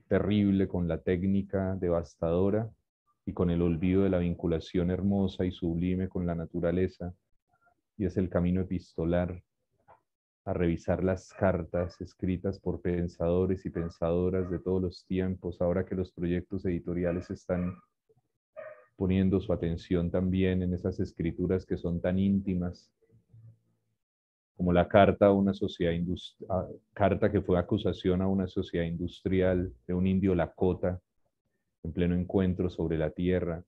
terrible con la técnica devastadora y con el olvido de la vinculación hermosa y sublime con la naturaleza, y es el camino epistolar, a revisar las cartas escritas por pensadores y pensadoras de todos los tiempos, ahora que los proyectos editoriales están poniendo su atención también en esas escrituras que son tan íntimas, como la carta a una sociedad carta que fue acusación a una sociedad industrial de un indio Lakota en pleno encuentro sobre la tierra.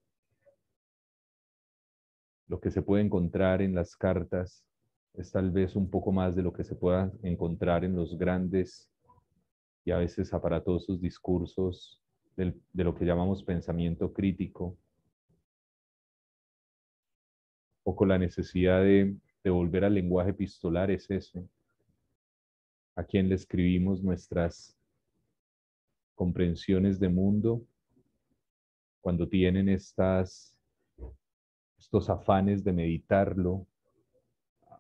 Lo que se puede encontrar en las cartas es tal vez un poco más de lo que se pueda encontrar en los grandes y a veces aparatosos discursos de lo que llamamos pensamiento crítico, o con la necesidad de volver al lenguaje epistolar es eso. A quien le escribimos nuestras comprensiones de mundo cuando tienen estos afanes de meditarlo,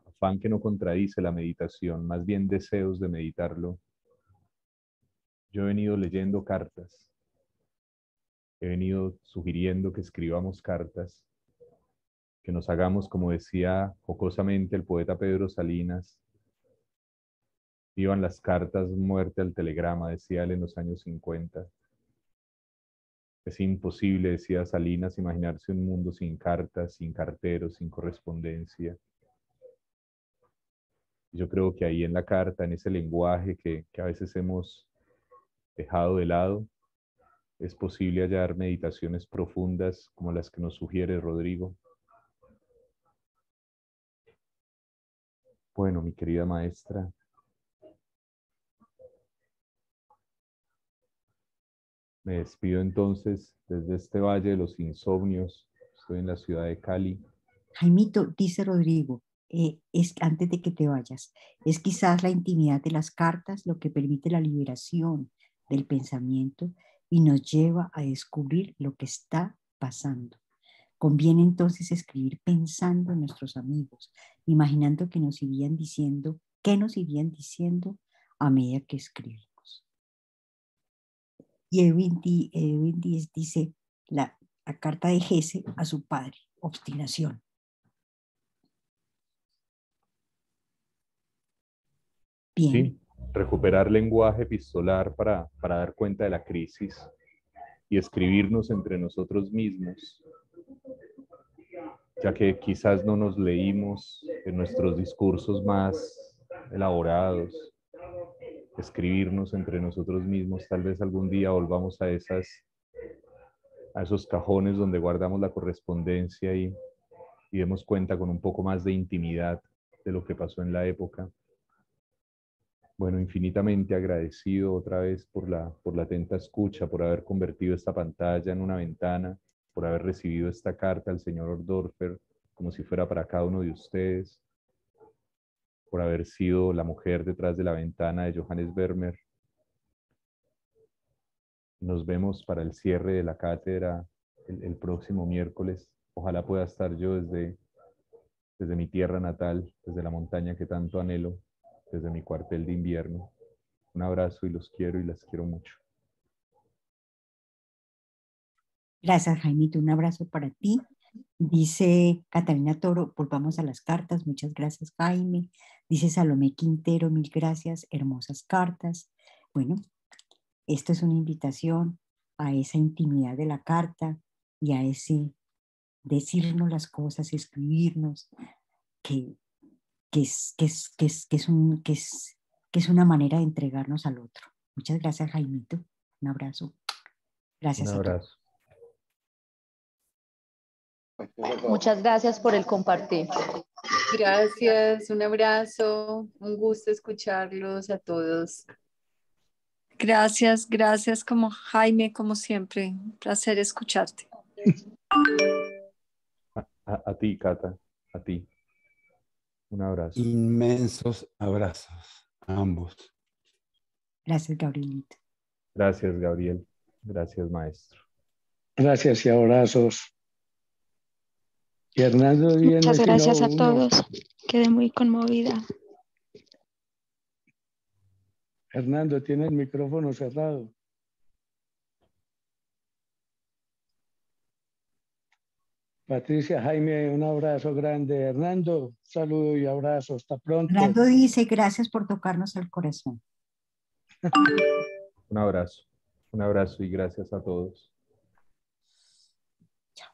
afán que no contradice la meditación, más bien deseos de meditarlo. Yo he venido leyendo cartas, he venido sugiriendo que escribamos cartas, que nos hagamos, como decía jocosamente el poeta Pedro Salinas, vivan las cartas, muerte al telegrama, decía él en los años 50. Es imposible, decía Salinas, imaginarse un mundo sin cartas, sin carteros, sin correspondencia. Yo creo que ahí en la carta, en ese lenguaje que a veces hemos dejado de lado, es posible hallar meditaciones profundas como las que nos sugiere Rodrigo. Bueno, mi querida maestra, me despido entonces desde este Valle de los Insomnios. Estoy en la ciudad de Cali. Jaimito, dice Rodrigo, antes de que te vayas, es quizás la intimidad de las cartas lo que permite la liberación del pensamiento y nos lleva a descubrir lo que está pasando. Conviene entonces escribir pensando en nuestros amigos, imaginando que nos irían diciendo, qué nos irían diciendo a medida que escribimos. Y Edwin Díez dice la carta de Gese a su padre, obstinación. Bien. Sí, recuperar lenguaje epistolar para dar cuenta de la crisis y escribirnos entre nosotros mismos, ya que quizás no nos leímos en nuestros discursos más elaborados. Escribirnos entre nosotros mismos, tal vez algún día volvamos a esos cajones donde guardamos la correspondencia y demos cuenta con un poco más de intimidad de lo que pasó en la época. Bueno, infinitamente agradecido otra vez por la atenta escucha, por haber convertido esta pantalla en una ventana, por haber recibido esta carta al señor Oldorfer como si fuera para cada uno de ustedes, por haber sido la mujer detrás de la ventana de Johannes Vermeer. Nos vemos para el cierre de la cátedra el próximo miércoles. Ojalá pueda estar yo desde mi tierra natal, desde la montaña que tanto anhelo, desde mi cuartel de invierno. Un abrazo y los quiero y las quiero mucho. Gracias, Jaimito. Un abrazo para ti. Dice Catalina Toro, volvamos a las cartas. Muchas gracias, Jaime. Dice Salomé Quintero, mil gracias. Hermosas cartas. Bueno, esto es una invitación a esa intimidad de la carta y a ese decirnos las cosas, escribirnos, que es una manera de entregarnos al otro. Muchas gracias, Jaimito. Un abrazo. Gracias Un a todos. abrazo. Muchas gracias por el compartir. Gracias, un abrazo, un gusto escucharlos a todos. Gracias, gracias como Jaime, como siempre. Un placer escucharte. A ti, Cata, a ti. Un abrazo. Inmensos abrazos a ambos. Gracias, Gabrielito. Gracias, Gabriel. Gracias, maestro. Gracias y abrazos. Y Hernando viene. Muchas gracias a todos. Quedé muy conmovida. Hernando, tiene el micrófono cerrado. Patricia, Jaime, un abrazo grande. Hernando, saludo y abrazo. Hasta pronto. Hernando dice gracias por tocarnos el corazón. Un abrazo y gracias a todos. Chao.